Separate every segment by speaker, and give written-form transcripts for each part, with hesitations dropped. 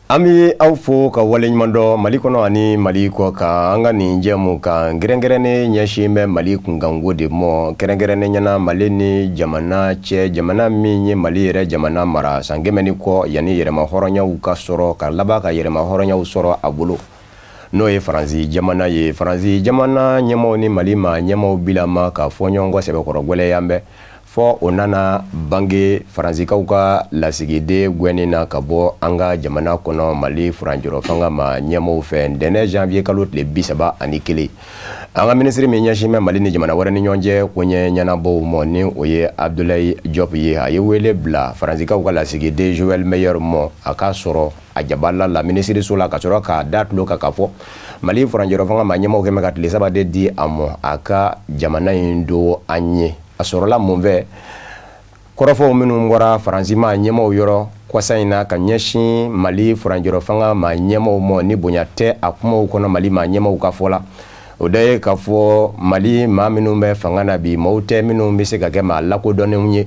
Speaker 1: Ami aufo ka walenymando malikono ani maliko ka anga ninjemu ka ngerengerene nyashime maliku ngangode mo kerengerene nyana maleni jamana che jamana minye malire jamana mara sangemeni ko yani yerema horonya ukasoro ka labaka yerema horonya usoro abulo no e franzi jamana nyemo ni malima nyemo bilama ka fonyongo sebe korogwele yambe fo onana bange faranzika uka lasigide gwenina kabo anga jamana kono mali franjiro fanga ma nyemo fe dene janvier kalot le bisaba anikili anga ministre menyashime mali ni jamana warani nyonje kwenye nyana bo moni oye Abdoulaye Diop ye ayewele bla faranzika uka lasigide Joël Meyer mo akasoro ajabala la ministre sola kasoro ka dat loka kafo mali franjiro fanga ma nyemo ke mekatli sabade di amo aka jamana indo anye asorola monve korofo minu ngora faranzima nyemo yoro kwasaina kanyeshi mali furanjiro fanga ma nyemo mo ni bonyate akuma ukono mali ma nyemo ukafola odaye kafo mali ma minu me fanga na bi moute minu mbise kake ma lako done unye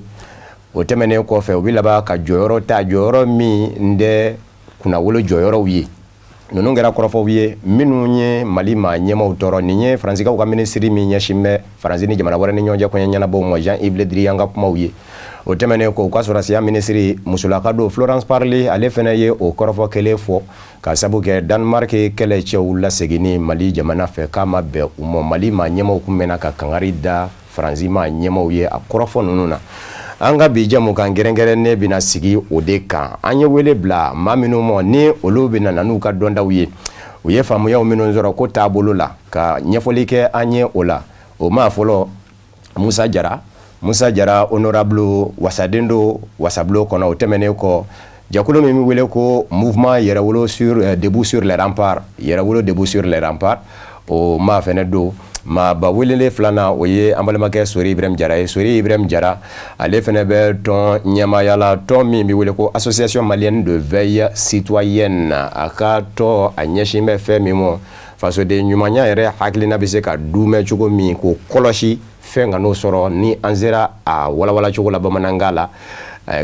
Speaker 1: otemene ko fe obilaba ka joyoro ta joyoro mi nde kuna wolo joyoro wi nunungera korofo wiye minu nye mali ma nyema utoro ninye franzika uka ministri mi nyeshime franzini jamana warani nyonja kwenye nyana bo mo Jean-Yves Le Drian nga kuma wiye otemene ko ukasura siya ministri musulakado Florence Parly alefene ye o korofo kele fo ka sabu ke Denmark kele che ula segini mali jamana fe kama be umo mali ma nyema ukumena ka kangarida franzima nyema wiye a korofo nununa anga bijamu kan gerengere bina sigi odeka anye wele bla maminu mo ni olubina nanuka donda uye famu ya umino nzoro ko tabulu la ka nyefolike anye ola o ma folo Musa Jara honorable wasadendo wasablo kono otemene ko jakulo mimi wele ko mouvement yerawolo sur debout sur les remparts o ma fenedo ma ba welele flana oye ambalemake Sori Ibrahim Jara ale fene be ton nyama yala ton mi wele ko association malienne de veille citoyenne aka to anyeshi me fe mi mo faso de nyumanya ere haklina bise ka dume chugo mi ko koloshi fe ngano soro ni anzera a wala chugo la bamanangala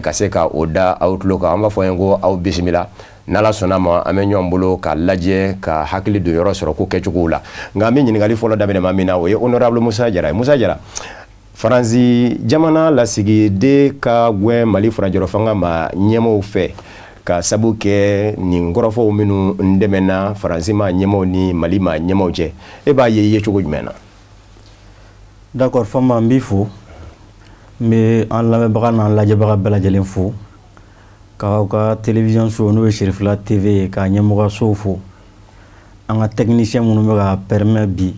Speaker 1: kaseka oda outlook amba foyengo au bismillah nala sonama amenyo mbolo ka laje ka hakili do yoro soro ko kechukula ngami nyingali folo dabene mamina we honorable Musa Jara faranzi jamana la sigi de ka gwe mali franjoro fanga ma nyemo fe ka sabuke ni ngorofo minu ndemena faranzi ma nyemo ni mali ma nyemo je e ba ye chugo jumena d'accord fama mbifu me en la bagana laje baga bela jelen fu ka télévision so no Cherifla TV ka nyamuga sofo anga technicien munu mega permet bi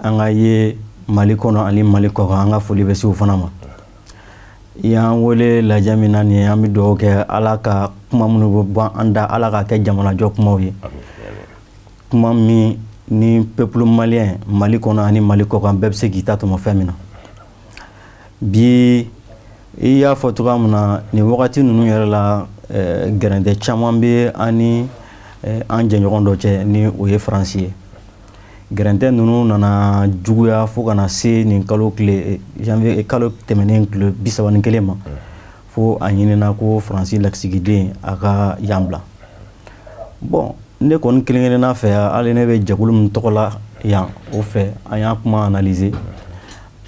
Speaker 1: anga ye malikono ali maliko anga foli be su fanama ya wole la jamina ni ami do ke alaka kuma munu bo anda alaka ke jamana jok mowi kuma mi ni peuple malien malikono ani maliko kan bebse gita to mo famina bi iya fotoga muna ni wakati nunu yɛrɛ la gɛrɛntɛ caman bɛ ani an jɛɲɔgɔn dɔ cɛ ni o ye Faransi ye gɛrɛntɛ nunu nana juguya fo kana se nin kalo tile janvier kalo tɛmɛnen tile 31 ma fo a ɲinina ko Faransi lasigiden a ka yan bila bon ne kɔni kelen-kelenna fɛ hali ne bɛ jɛkulu min tɔgɔ la yan o fɛ an y'a kuma analyser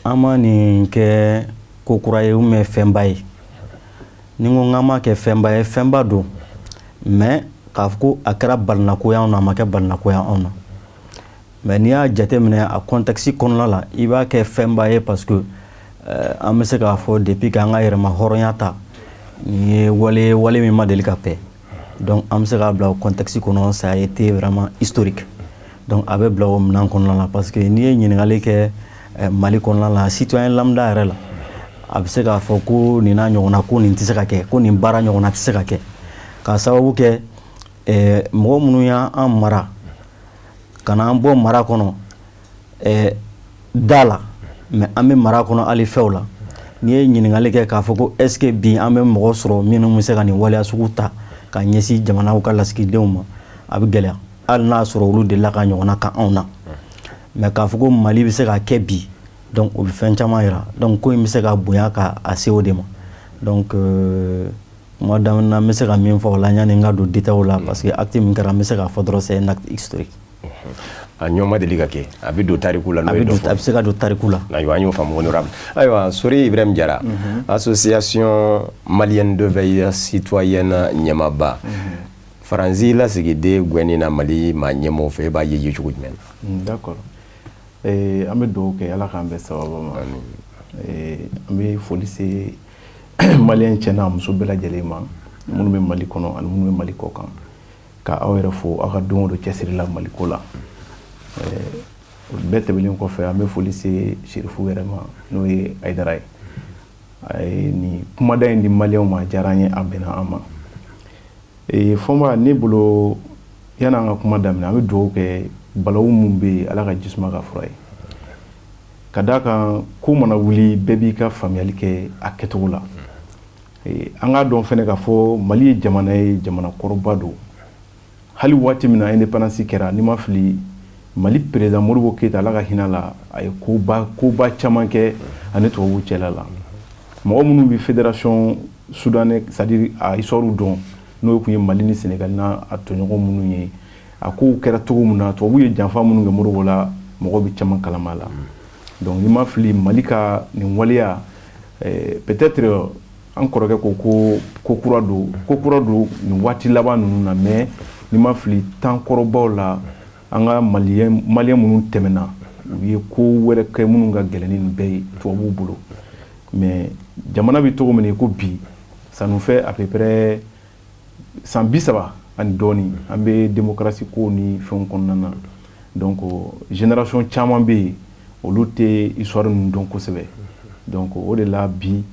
Speaker 1: an ma nin kɛ ko kura ye ume fɛnba ye ni ko ngama ke fɛnba ye fɛnba do mais k'a fɔ ko a kɛra balinako y'anw na a ma kɛ balinako y'anw na mais n'i y'a jateminɛ a contexte kɔnɔna la i b'a kɛ fɛnba ye parce que an bɛ se k'a fɔ depuis k'an ka yɛrɛma hɔrɔnya ta ni ye wale min ma deli ka kɛ donc an bɛ se k'a bila o contexte kɔnɔ ça a été vraiment historique donc a bɛ bila o minɛn kɔnɔna la parce que n'i ye ɲininkali kɛ Mali kɔnɔna la citoyen lambda yɛrɛ la a bɛ se k'a fɔ ko nin n'a ɲɔgɔnna ko nin tɛ se ka kɛ ko nin baara ɲɔgɔnna tɛ se ka kɛ k'a sababu kɛ mɔgɔ minnu y'an mara ka n'an bɔ mara kɔnɔ da la mais an bɛ mara kɔnɔ hali fɛnw la n'i ye ɲininkali kɛ k'a fɔ ko est ce que bi an bɛ mɔgɔ sɔrɔ minnu bɛ se ka nin waleya sugu ta ka ɲɛsin jamanaw ka lasigidenw ma a bɛ gɛlɛya hali n'a sɔrɔ olu delila ka ɲɔgɔnna ka anw na mais k'a fɔ ko Mali bɛ se ka kɛ bi donc o bɛ fɛn caman yira donc ko in bɛ se ka bonya ka a se o de ma donc
Speaker 2: Moi, dans la musique, je suis un peu de détails parce que l'acte min kɛra, je sais c'est un acte historique.
Speaker 1: Anyoma de ligake abi do tariku la no
Speaker 2: do abi se ka do tariku la
Speaker 1: ayo anyo fam honorable aywa Sori Ibrahim Diarra association malienne de veille citoyenne Nyamaba Faranzi la sigide gweni na Mali ma nyemo fe ba yeje chugu men
Speaker 3: d'accord ame do ke ala kan be sababa ma ame folise malien chena muso bela jelema munu be Mali kono an munu be Mali kokan ka awere fo aka dongo do cesiri la Mali kola bɛɛ tɛmɛlen kɔfɛ an bɛ foli se Serifu yɛrɛ ma n'o ye Ayidara ye a ye nin kumada in di maliyɛnw ma a diyara an ye a bɛnna an ma fɔnba ne bolo yanni an ka kuma daminɛ an bɛ dugawu kɛ balawu min bɛ yen Ala ka jisuma ka fura ye ka d'a kan ko mana wuli bɛɛ b'i ka faamuyali kɛ a kɛcogo la an k'a dɔn fɛnɛ k'a fɔ Mali ye jamana kɔrɔba don hali waati min na indépendance kɛra n'i ma fili Mali président Modibo Keïta Ala ka hinɛ la a ye koba caman kɛ ani tubabuw cɛla la mɔgɔ minnu bɛ fédération soudanais c'est-à-dire a histoire dɔn n'o tun ye Mali ni Sénégal n'a tɔɲɔgɔn minnu ye a kow kɛra cogo min na tubabuw ye janfa minnu kɛ Modibo la mɔgɔ bɛ caman kalama la donc n'i ma fili Mali ka nin waleya peut-être an kɔrɔkɛ ko kura don nin waati laban ninnu na mais n'i ma fili temps kɔrɔbaw la an ka maliyɛn minnu tɛmɛna u ye ko wɛrɛ kɛ minnu ka gɛlɛn ni nin bɛɛ ye tubabuw bolo mais jamana bɛ cogo min na ko bi ça nous fait à peu près san 30 ani dɔɔni an bɛ démocratie ko ni fɛnw kɔnɔna na donc génération caman bɛ yen olu tɛ histoire ninnu dɔn kosɛbɛ donc o de la bi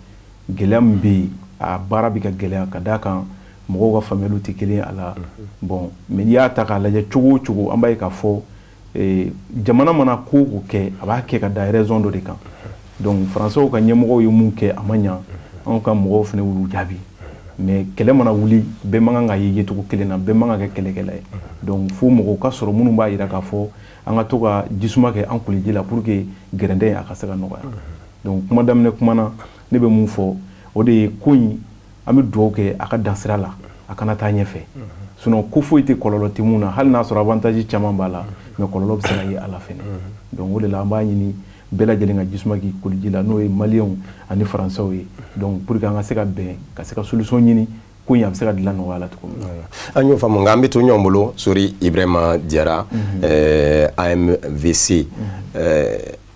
Speaker 3: gɛlɛya min bɛ yen a baara bɛ ka gɛlɛya ka d'a kan mɔgɔw ka faamuyaliw tɛ kelen a la bon mais n'i y'a ta k'a lajɛ cogo o cogo an b'a ye k'a fɔ jamana mana ko o kɛ a b'a kɛ ka da raison dɔ de kan donc faransɛw ka ɲɛmɔgɔw ye mun kɛ a ma ɲa anw ka mɔgɔw fana y'u jaabi mais kɛlɛ mana wuli bɛɛ man kan ka ye yecogo kelen na bɛɛ man kan ka kɛ kɛlɛkɛla ye donc fo mɔgɔw ka sɔrɔ minnu b'a jira k'a fɔ an ka to ka jisuma kɛ an kuliji la pour que gɛrɛndɛ a ka se ka nɔgɔya donc kuma daminɛ kuma na ne bɛ mun fɔ o de ye ko in an bɛ dugawu kɛ a ka dan sira la a kana taa ɲɛfɛ sinon ko foyi tɛ kɔlɔlɔ tɛ mun na hali n'a sɔrɔ avantage caman b'a la mais kɔlɔlɔ bɛ se ka ye a la fɛnɛ donc o de la an b'a ɲini bɛɛ lajɛlen ka jisuma k'i koliji la n'o ye maliyɛnw ani faransɛw ye donc pour que an ka se ka bɛn ka se ka solution ɲini ko in a bɛ se ka dilan nɔgɔya la cogo min na.
Speaker 1: An y'o faamu nka an bɛ to ɲɔgɔn bolo Sori Ibrahima Diarra AMVC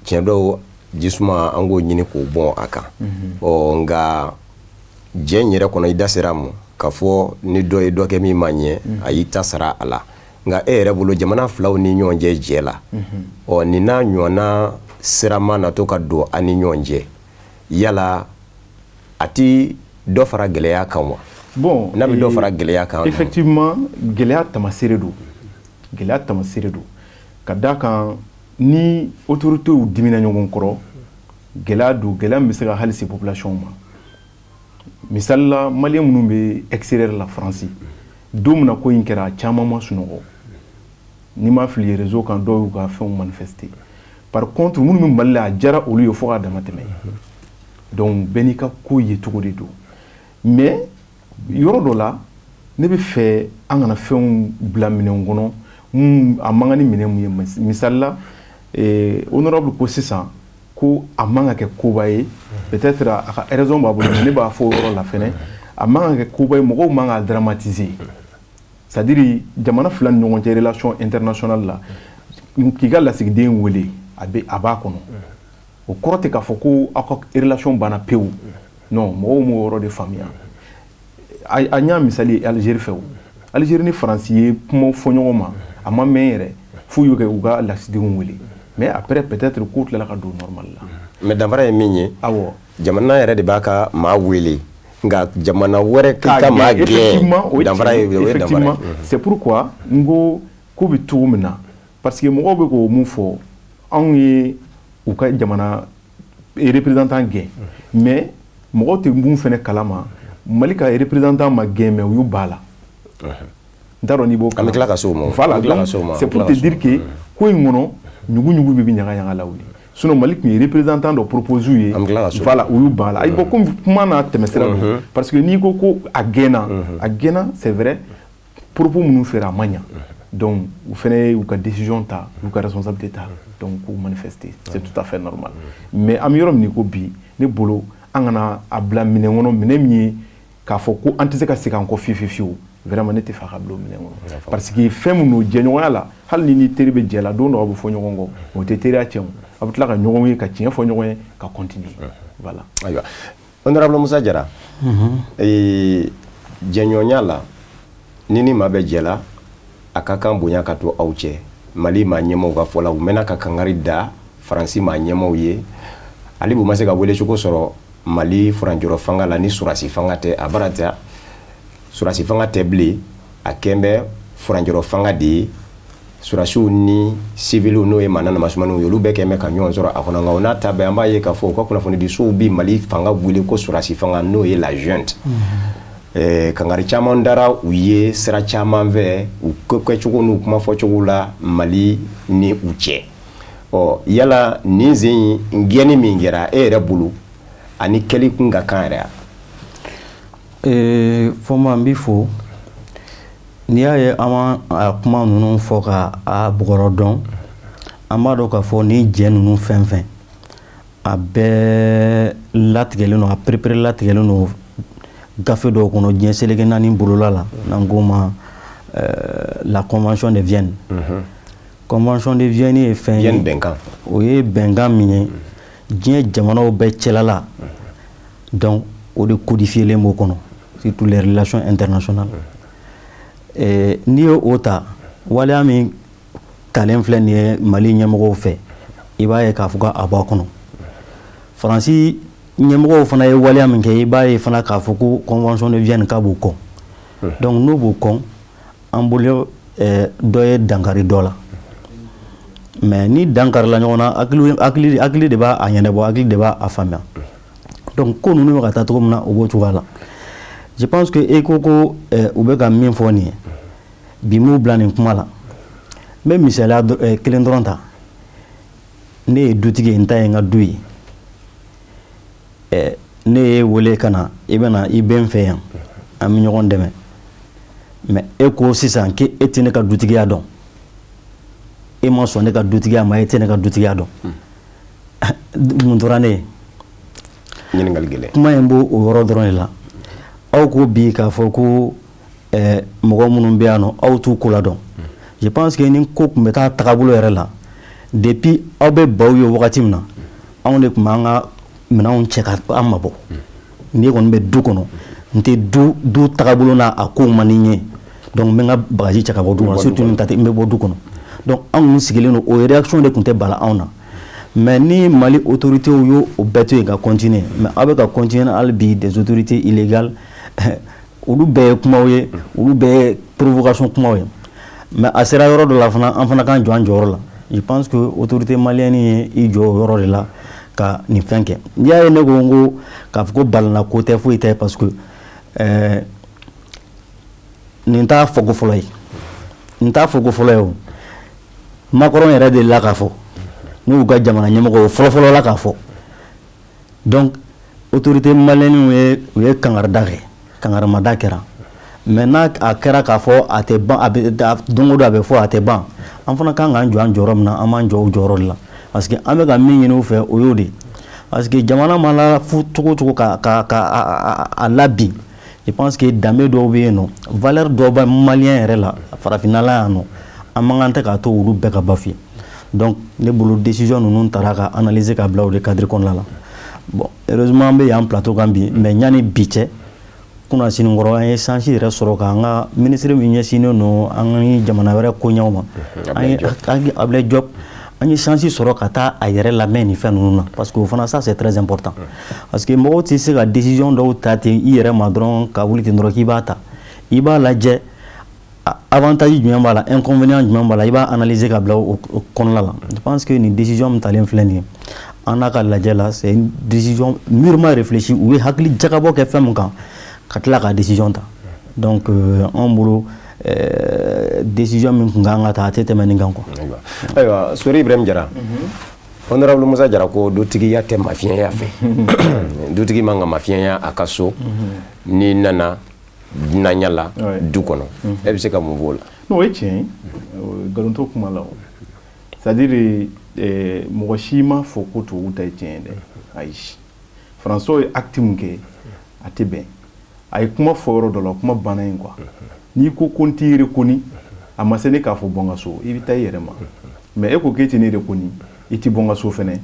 Speaker 1: tiɲɛ dɔw jisuma an k'o ɲini k'o bɔn a kan nka diɲɛ in yɛrɛ kɔnɔ i da sera a ma k'a fɔ ni dɔ ye dɔ kɛ min ma ɲɛ a y'i ta sara a la nka e yɛrɛ bolo jamana filaw ni ɲɔgɔn cɛ jɛ la nin n'a ɲɔgɔnna sirama na to ka don an ni ɲɔgɔn cɛ yala a ti dɔ fara gɛlɛya kan wa
Speaker 3: bon
Speaker 1: n'a bɛ dɔ fara gɛlɛya kan
Speaker 3: effectivement gɛlɛya tamasere don ka d'a kan ni autorités dimina ɲɔgɔn kɔrɔ gɛlɛya min bɛ se ka hali se population ma misali la maliyɛn minnu bɛ extérieur la Faransi don min na ko in kɛra caman ma sunɔgɔ n'i ma fili réseau kan dɔw y'u ka fɛnw manifester par contre minnu bɛ Mali la a diyara olu ye fo k'a dama tɛmɛ donc bɛɛ n'i ka ko ye cogo de don mais yɔrɔ dɔ la ne bɛ fɛ an kana fɛnw bila minɛnw kɔnɔ a man kan ni minɛn mun ye misali la honorable ko sisan ko a man ka kɛ koba ye peut-être a ka raison b'a bolo mais ne b'a fɔ o yɔrɔ la fɛnɛ a man ka kɛ koba ye mɔgɔw man ka dramatiser c'est-à-dire jamana fila ni ɲɔgɔn cɛ relation internationale la k'i ka lasigiden wele a b'a kɔnɔ o kɔrɔ tɛ k'a fɔ ko aw ka relation banna pewu non mɔgɔw m'o yɔrɔ de faamuya a ɲ'a misali ye Algérie fɛ o Algérie ni Faransi ye kumaw fɔ ɲɔgɔn ma a ma mɛn yɛrɛ f'u y'u kɛ u ka lasigidenw wele mais après peut-être ko tilala ka don normal la
Speaker 1: mais danfara ye min ye awɔ jamana yɛrɛ de b'a ka maa wele nka jamana wɛrɛ ka maa gɛn danfara ye
Speaker 3: effectivement c'est pourquoi n ko bɛ cogo min na parce que mɔgɔw bɛ k'o mun fɔ anw ye u ka jamana représentant gɛn mais mɔgɔw tɛ mun fɛnɛ kalama Mali ka représentant ma gɛn mais u y'u ba la n t'a dɔn n'i b'o kalama
Speaker 1: an bɛ tila ka s'o ma
Speaker 3: voilà c'est pour te dire que ko in kɔnɔ ɲugu bɛ ɲaga la wuli sinon Mali tun ye représentant dɔ propose u ye voilà u y'u ban la ayi bon comme kuma n'a tɛmɛsira don parce que n'i ko ko a gɛnna c'est vrai propos minnu fɛra a ma ɲa donc u fana y'u ka décision ta u ka responsabilité ta donc k'u manifester c'est tout à fait normal mais an bɛ yɔrɔ min ko bi ne bolo an kana a bila minɛn kɔnɔ minɛn min ye k'a fɔ ko an tɛ se ka segin an kɔ fiyewu vraiment ne tɛ fɛ a ka bila o minɛn kɔnɔ parce que fɛn min don jɛɲɔgɔnya la hali ni teri bɛ jɛ la don dɔ a bɛ fɔ ɲɔgɔn kɔ o tɛ teriya tiɲɛ o a bɛ tila ka ɲɔgɔn ye ka tiɲɛ fɔ ɲɔgɔn ye ka continuer voilà.
Speaker 1: ayiwa honorable Musa Jara jɛɲɔgɔnya la ni ni maa bɛ jɛ la a ka kan bonya ka to aw cɛ Mali maa ɲɛmaaw ka fɔ la u mɛnna ka kangari da Faransi maa ɲɛmaaw ye ale b'u ma se ka wele cogo sɔrɔ Mali furanjɔrɔ fanga la ni surasi fanga tɛ a bara tɛ surasi fanga tɛ bilen a kɛn bɛ furanjɔrɔ fanga de ye surasiw ni civiliw n'o ye Mana Namasumaniw ye olu bɛɛ kɛn bɛ ka ɲɔgɔn sɔrɔ a kɔnɔ nka o n'a ta bɛɛ an b'a ye k'a fɔ u ka kunnafoni di sow bi Mali fanga wele ko surasi fanga n'o ye la junte kangari caman dara u ye sira caman fɛ u kɛcogo n'u kuma fɔcogo la Mali ni u cɛ yala nin sen in gɛnni min kɛra e yɛrɛ bolo ani kɛli kun ka kan yɛrɛ
Speaker 2: fɔma n b'i fo n'i y'a ye an ma kuma ninnu fɔ ka a bɔgɔrɔ dɔn an b'a dɔn k'a fɔ ni jɛ ninnu fɛn fɛn a bɛɛ latigɛlen don a perepere latigɛlen don gafe dɔw kɔnɔ diɲɛ seleke naani bolola la n'an ko ma la convention de Vienne convention de Vienne ye fɛn ye
Speaker 1: bɛnkan
Speaker 2: o ye bɛnkan min ye diɲɛ jamanaw bɛɛ cɛla la donc o de codifielen b'o kɔnɔ surtout les relations internationales n'i ye o ta waleya min talen filɛ nin ye Mali ɲɛmɔgɔw fɛ i b'a ye k'a fɔ k'a b'a kɔnɔ Faransi ɲɛmɔgɔw fana ye waleya min kɛ i b'a ye fana k'a fɔ ko convention de Vienne k'a b'o kɔ donc n'o b'o kɔ an bolo dɔ ye dankari dɔ la mais ni dankarila ɲɔgɔn na hakili de b'a ɲɛnabɔ hakili de b'a faamuya donc ko ninnu bɛ ka taa cogo min na o b'o cogoya la je pense que e ko ko u bɛ ka min fɔ nin ye bi m'u bila nin kuma la n bɛ misaliya kelen dɔrɔn ta ne ye dutigi ye n ta ye n ka du ye ne ye wele ka na i bɛna i bɛ n fɛ yan an bɛ ɲɔgɔn dɛmɛ mais e ko sisan k'e tɛ ne ka dutigiya dɔn e ma sɔn ne ka dutigiya ma e tɛ ne ka dutigiya dɔn mun tora ne ye
Speaker 1: ɲininkali gɛlɛn
Speaker 2: kuma in b'o o yɔrɔ dɔrɔn de la aw ko bi k'a fɔ ko mɔgɔ minnu bɛ yan nɔ aw t'u ko la dɔn je pense que ni ko tun bɛ taa tagabolo yɛrɛ la depuis aw bɛ baw ye wagati min na anw de tun b'an ka minɛnw cɛ ka an mabɔ n'i kɔni bɛ du kɔnɔ n tɛ du tagabolo n'a a kow man di n ye donc n bɛ n ka bagaji cɛ ka bɔ du kɔnɔ surtout ni n ta tɛ n bɛ bɔ du kɔnɔ donc anw kun sigilen don o réaction de tun tɛ bala anw na mais ni Mali autorités y'o bɛɛ to yen ka continuer mais aw bɛ ka continuer hali bi des autorités illégales olu bɛɛ ye kumaw ye olu bɛɛ ye provocation kumaw ye mais a sera yɔrɔ dɔ la fana an fana k'an jɔ an jɔyɔrɔ la je pense que autorité malienne ye i jɔ o yɔrɔ de la ka nin fɛn kɛ n'i y'a ye ne ko n ko k'a fɔ ko balana ko tɛ foyi tɛ parce que nin t'a fɔko fɔlɔ ye nin t'a fɔko fɔlɔ ye o Macron yɛrɛ de la k'a fɔ n'u ka jamana ɲɛmɔgɔ fɔlɔfɔlɔ la k'a fɔ donc autorité malienne u ye kangarida kɛ kangarimada kɛra mais n'a a kɛra k'a fɔ a tɛ ban don o don a bɛ fɔ a tɛ ban an fana kan k'an jɔ an jɔyɔrɔ min na an b'an jɔ o jɔyɔrɔ de la parce que an bɛ ka min ɲini u fɛ o y'o de parce que jamana mana fu cogo cogo ka labin je pense que danbe dɔw bɛ yen nɔ valeur dɔw bɛ maliyɛn yɛrɛ la farafinnala yan nɔ an man kan tɛ k'a to olu bɛɛ ka bafiye donc ne bolo décision ninnu taara ka analyser ka bila o de cadre kɔnɔna la bon heureusement an bɛ yan plateau kan bi mais ɲani bi cɛ kunna sinikɔrɔ an ye chance yɛrɛ sɔrɔ k'an ka ministre min ɲɛsinnen don an ni jamana wɛrɛ koɲɛw ma an ye Ablaye Diop an ye chance sɔrɔ ka taa a yɛrɛ lamɛn nin fɛn ninnu na parce que o fana ça c'est très important parce que mɔgɔw tɛ se ka décision dɔw ta ten i yɛrɛ ma dɔrɔn ka wuli ten dɔrɔn k'i b'a ta i b'a lajɛ avantage jumɛn b'a la inconvénient jumɛn b'a la i b'a analyser ka bila o kɔnɔna la je pense que nin décision min talen filɛ nin ye an n'a ka lajɛ la c'est une décision mûrement réfléchie u ye hakili jagabɔ kɛ fɛn min kan ka tila ka décision ta donc an bolo décision min kun kan ka ta a tɛ tɛmɛ nin kan quoi.
Speaker 1: ayiwa Sori Ibrahim Jara honorable Musa Jara ko dutigiya tɛ mafiɲɛya fɛ dutigi man ka mafiɲɛya a ka so ni nana dunanya la du kɔnɔ e bɛ se ka mun fɔ o la.
Speaker 3: non o ye tiɲɛ ye nkalon t'o kuma la o c'est à dire mɔgɔ si ma fɔ ko tubabu ta ye tiɲɛ ye dɛ ayi François ye acte mun kɛ a tɛ bɛn a ye kuma fɔ yɔrɔ dɔ la kuma banna yen quoi n'i ko ko n t'i reconi a ma se ne k'a fɔ bɔ n ka so i bɛ taa i yɛrɛ ma mais e ko k'e tɛ ne reconi i tɛ bɔ n ka so fɛnɛ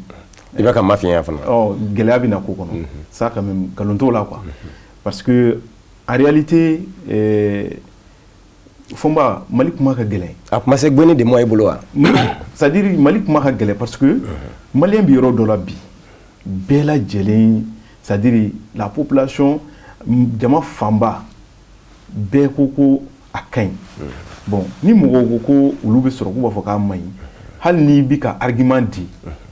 Speaker 1: i bɛ ka mafiɲɛya fana
Speaker 3: gɛlɛya bɛ na ko kɔnɔ ça quand même nkalon t'o la quoi parce que en réalité Fomba Mali kuma ka gɛlɛn
Speaker 1: a kuma se gweni de mo e bolo wa
Speaker 3: c'est à dire Mali kuma ka gɛlɛn parce que malien bi yɔrɔ dɔ la bi bɛɛ lajɛlen c'est à dire la population jama fanba bɛɛ ko a ka ɲi bon ni mɔgɔw ko ko olu bɛ sɔrɔ k'u b'a fɔ k'a man ɲi hali n'i bi ka argument di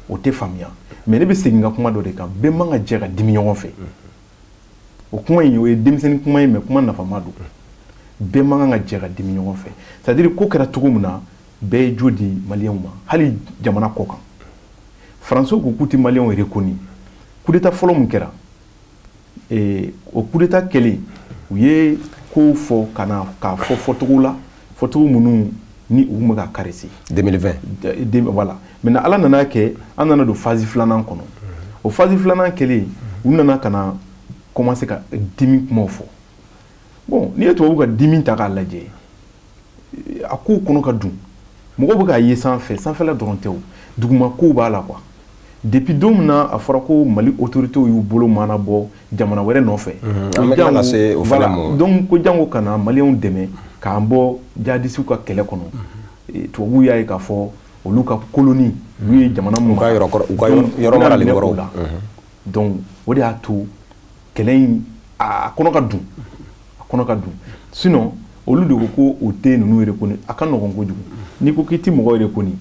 Speaker 3: o tɛ faamuya mais ne bɛ segin ka kuma dɔ de kan bɛɛ man ka jɛ ka dimi ɲɔgɔn fɛ o kuma in o ye denmisɛnnin kuma ye mais kuma nafama don bɛɛ man ka jɛ ka dimi ɲɔgɔn fɛ c'est à dire ko kɛra cogo min na bɛɛ ye jo di maliyɛnw ma hali jamana kɔ kan François ko k'u tɛ maliyɛnw reconi coup d'état fɔlɔ mun kɛra o coup d'état kɛlen u ye ko fɔ k'a fɔ fɔcogo la fɔcogo minnu ni u tun bɛ ka caresser 2020 voilà maintenant ala nana kɛ an nana don phase filanan kɔnɔ o phase filanan kɛlen u nana ka na commencer ka dimi kumaw fɔ bon n'i ye tubabu ka dimi ta k'a lajɛ a kow kɔnɔ ka dun mɔgɔw bɛ k'a ye sanfɛla dɔrɔn tɛ o duguma kow b'a la quoi depuis don min na a fɔra ko Mali autorités y'u bolo mana bɔ jamana wɛrɛ nɔfɛ donc ko jango ka na maliyɛnw dɛmɛ k'an bɔ jihadisiw ka kɛlɛ kɔnɔ tubabuw y'a ye k'a fɔ olu ka colonie olu ye jamana minnu ka yɔrɔ maralen kɔrɔ la donc o de y'a to kɛlɛ in a kɔnɔ ka dun sinon olu de ko o tɛ ninnu reconi a ka nɔgɔn kojugu n'i ko k'i tɛ mɔgɔ reconi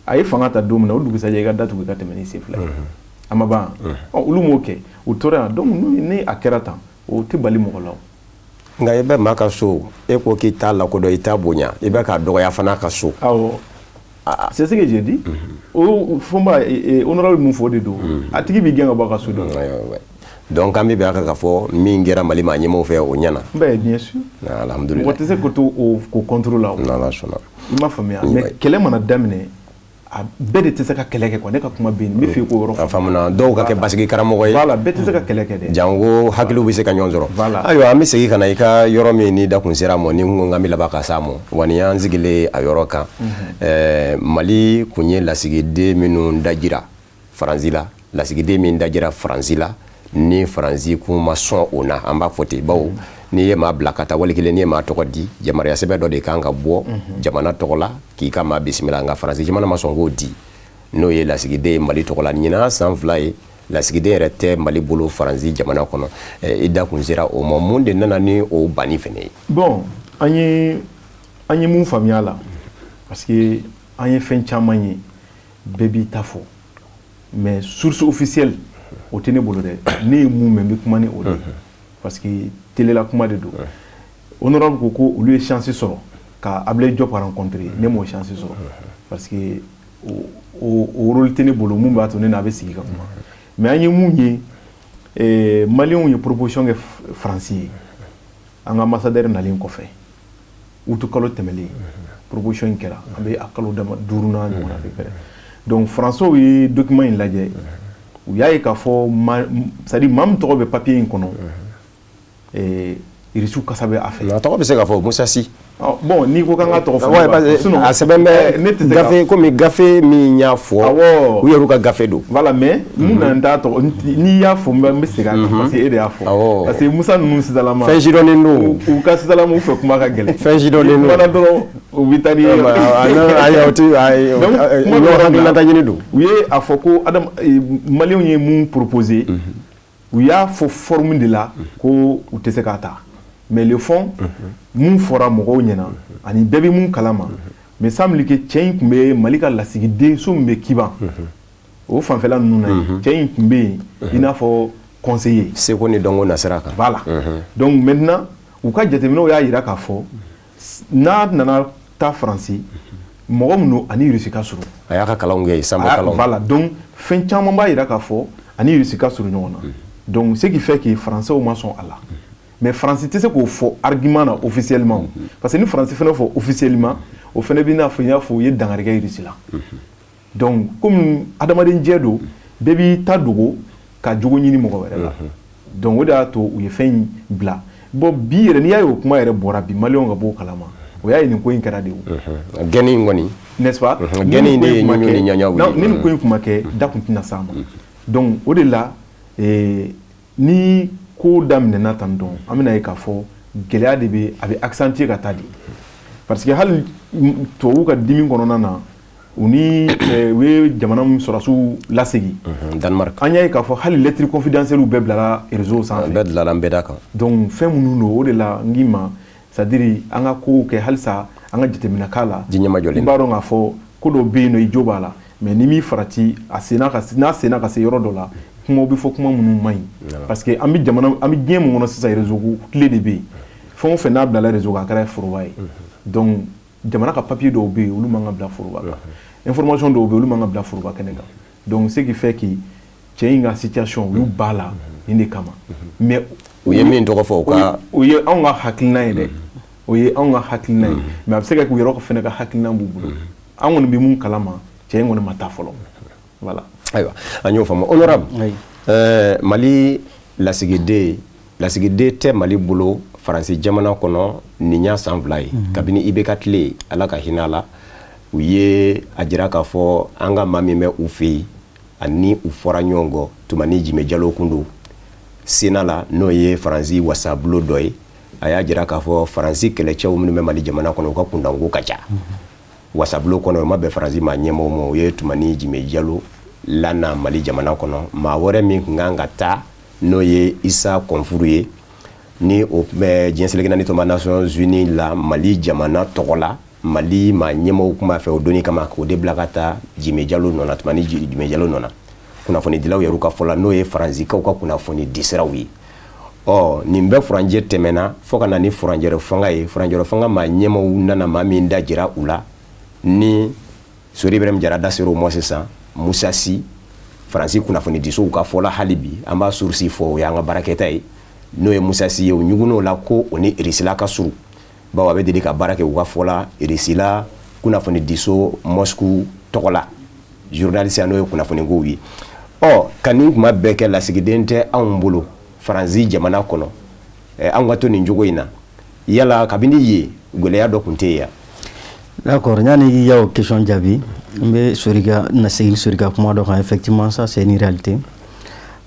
Speaker 3: a ye fanga ta don min na o dugusajɛ i ka datugu i ka tɛmɛ ni sen fila ye a ma ban olu m'o kɛ u tora yan donc ni a kɛra tan o tɛ bali mɔgɔ la
Speaker 1: nka i bɛ maa ka so e ko k'i t'a lakodɔn i t'a bonya i bɛ k'a dɔgɔya fana ka so
Speaker 3: awɔ c'est ce que j'ai dit o Fomba honorable mun fɔ de don a tigi b'i gɛn ka bɔ a ka so dɔn
Speaker 1: donc an bɛ bɛn a kan ka fɔ min kɛra Mali maa ɲɛmaaw fɛ o ɲɛna
Speaker 3: bien sûr
Speaker 1: alhamdulillah
Speaker 3: mɔgɔ tɛ se k'o to o contrôle la o
Speaker 1: n'Ala sɔnna
Speaker 3: i m'a faamuya mais kɛlɛ mana daminɛ a bɛɛ de tɛ se ka kɛlɛ kɛ quoi ne ka kuma bɛ yen n bɛ fɛ k'o yɔrɔ fɔ
Speaker 1: a faamuna dɔw ka kɛ basigi karamɔgɔ ye
Speaker 3: voilà bɛɛ tɛ se ka kɛlɛ kɛ dɛ
Speaker 1: jango hakiliw bɛ se ka ɲɔgɔn sɔrɔ
Speaker 3: voilà
Speaker 1: ayiwa an bɛ segin ka na i ka yɔrɔ min ni da kun sera a ma ni n ko k'an bɛ laban ka s'a ma wa ni y'an sigilen a yɔrɔ kan Mali kun ye lasigiden minnu dajira Faransi la lasigiden min dajira Faransi la ni Faransi kun ma sɔn o na an b'a fɔ ten bawo n'i ye maa bila ka taa wali kelen n'i ye maa tɔgɔ di yamaruya sɛbɛn dɔ de kan ka bɔ jamana tɔgɔ la k'i ka maa bisimila nka Faransi jamana ma sɔn k'o di n'o ye lasigiden ye Mali tɔgɔ la ɲinan san 2 ye lasigiden yɛrɛ tɛ Mali bolo Faransi jamana kɔnɔ i da kun sera o ma mun de nana ni o banni fɛnɛ ye
Speaker 3: bon an ye mun faamuya la parce que an ye fɛn caman ye bɛɛ b'i ta fɔ mais source officielle o tɛ ne bolo dɛ ne ye mun mɛn n bɛ kuma ni o de parce que télé la kuma de don honorable ko olu ye chance sɔrɔ ka Ablaye Diop rencontrer ne m'o chance sɔrɔ parce que o rôle tɛ ne bolo mun b'a to ne n'a bɛ sigi ka kuma mais an ye mun ye maliyɛnw ye proposition kɛ Faransi ye an ka ambassadeur nalen kɔfɛ utu kalo tɛmɛlen proposition in kɛra an bɛ a kalo dama 5nan ɲɔgɔn na fɛ donc François ye document in lajɛ u y'a ye k'a fɔ c'est à dire maa min tɔgɔ bɛ papier in kɔnɔ Irisu kasa bɛ a fɛ.
Speaker 1: A tɔgɔ bɛ se ka fɔ Musa Si.
Speaker 3: Bon n'i ko k'an ka tɔgɔ fɔ.
Speaker 1: Sinon a sɛbɛn bɛ gafe komi gafe min y'a fɔ. U yɛrɛ ka gafe don.
Speaker 3: Voilà mais mun na n t'a tɔgɔ n'i y'a fɔ n bɛ segin a kan parce que e de y'a fɔ. Parce que Musa ninnu sisalama.
Speaker 1: Fɛn sidɔnnen don.
Speaker 3: U ka sisalamaw fɛ kuma ka gɛlɛn.
Speaker 1: Fɛn sidɔnnen don.
Speaker 3: Kuma na dɔrɔn u bɛ taa ni ye.
Speaker 1: Ayi o ti ayi. Ɲɔgɔn hakilinata ɲini don.
Speaker 3: U ye a fɔ ko maliyɛnw ye mun proposer. U y'a fɔ forme de la ko u tɛ se k'a ta. Mais le fond mun fɔra mɔgɔw ɲɛna ani bɛɛ bɛ mun kalama mais semble que cɛ in tun bɛ Mali ka lasigiden so min bɛ Kiban o fanfɛla ninnu na cɛ in tun bɛ yen i n'a fɔ conseiller
Speaker 1: seko ni dɔnko nasira kan
Speaker 3: voilà donc maintenant u ka jateminɛw y'a jira k'a fɔ n'a nana taa Faransi mɔgɔ minnu ani Russie ka surun
Speaker 1: a y'a ka kalanw kɛ sanfɛ kalanw
Speaker 3: voilà donc fɛn caman b'a jira k'a fɔ ani Russie ka surun ɲɔgɔn na donc ce qui fait que français ma sɔn a la mais français tɛ se k'o fɔ argument na officiellement parce que ni français fɛnɛ fɔ officiellement o fɛnɛ bɛ n'a fɔ i y'a fɔ u ye dankari kɛ Russie la donc comme adamaden jɛ don bɛɛ b'i ta dogo ka jogo ɲini mɔgɔ wɛrɛ la donc o de y'a to u ye fɛn in bila bon bi yɛrɛ n'i y'a ye o kuma yɛrɛ bɔra bi maliyɛnw ka bɔ o kalama o y'a ye nin ko in kɛra de o
Speaker 1: gɛnni in kɔni
Speaker 3: n'est-ce pas
Speaker 1: gɛnni in de ye ɲuɲu ni ɲaɲa wuli
Speaker 3: ni nin ko in kun ma kɛ da kun tɛna s'a ma donc o de la ni ko daminɛna tan dɔn an bɛna ye k'a fɔ gɛlɛya de bɛ a bɛ accentuer ka taa de parce que hali tubabuw ka dimi kɔnɔna na u ni u ye jamana min sɔrɔsiw lasegin
Speaker 1: Danemark
Speaker 3: an y'a ye k'a fɔ hali lettre confidentielle bɛɛ bilara réseau sanfɛ
Speaker 1: bɛɛ dilanna n bɛɛ da kan
Speaker 3: donc fɛn minnu don o de la n k'i ma c'est à dire an ka kow kɛ halisa an ka jateminɛ k'a la
Speaker 1: ji ɲɛma jɔlen
Speaker 3: i b'a dɔn k'a fɔ ko dɔ bɛ yen nɔ i jo b'a la mais ni min farati a n'a senna ka se yɔrɔ dɔ la kumaw bɛ fɔ kuma minnu man ɲi parce que an bɛ diɲɛ min kɔnɔ sisan réseau ko tile de bɛ yen fɛn o fɛn n'a bilala réseau kan a kɛra foroba ye donc jamana ka papier dɔw bɛ yen olu man ka bila foroba kan information dɔw bɛ yen olu man ka bila foroba kɛnɛ kan donc ce qui fait que cɛ in ka situation olu b'a la nin de kama mais
Speaker 1: u ye min tɔgɔ fɔ u ka
Speaker 3: o ye anw ka hakilina ye dɛ o ye anw ka hakilina ye mais a bɛ se ka kɛ u yɛrɛ fɛnɛ ka hakilina b'u bolo an kɔni bɛ mun kalama cɛ in kɔni ma taa fɔlɔ voilà
Speaker 1: ayiwa an y'o faamu honorable Mali lasigiden tɛ Mali bolo Faransi jamana kɔnɔ nin y'a san 2 ye kabini IBK tile Ala ka hinɛ a la u ye a jira k'a fɔ an ka maa min bɛ u fɛ yen ani u fɔra ɲɔgɔn kɔ Tumani Jime Jalo kun don Sena la n'o ye Faransi wasabulon dɔ ye a y'a jira k'a fɔ Faransi kɛlɛcɛw minnu bɛ Mali jamana kɔnɔ u ka kundanko ka ca wasabulon kɔnɔ o ma bɛn Faransi maa ɲɛmɔgɔw ma o ye Tumani Jime Jalo lana Mali jamana kɔnɔ maa wɛrɛ min kun kan ka taa n'o ye Isa Kɔnfuru ye ni o diɲɛ seleke naani tɔma Nations Unies la Mali jamana tɔgɔ la Mali maa ɲɛmɔgɔw kun b'a fɛ o donni kama k'o de bila ka taa Jime Jalo nɔ na Tumani Jime Jalo nɔ na kunnafoni dilaw yɛrɛ ka fɔ la n'o ye Faransikaw ka kunnafoni di siraw ye nin bɛɛ furanjɛ tɛmɛna fo ka na ni furanjɛrɛ fanga ye furanjɛrɛ fanga maa ɲɛmɔgɔw nana maa min da jira u la ni Sori Ibrahim Jara da ser'o ma sisan Musa Si Faransi kunnafoni disow ka fɔ la hali bi an b'a source fɔ o y'an ka baarakɛta ye n'o ye Musa Si ye o ɲugun'o la ko o ni Russie ka surun bawo a bɛ deli ka baara kɛ u ka fɔ la Russie la kunnafoni diso Moscou tɔgɔ la journaliste n'o ye kunnafoni kow ye ka nin kuma bɛɛ kɛ lasigiden tɛ anw bolo Faransi jamana kɔnɔ an ka to nin jogo in na yala kabini ye gɛlɛya dɔ kun tɛ yen
Speaker 2: D'accord, il y a une question jaabi mais na segin Sorika kuma dɔ kan effectivement ça c'est une réalité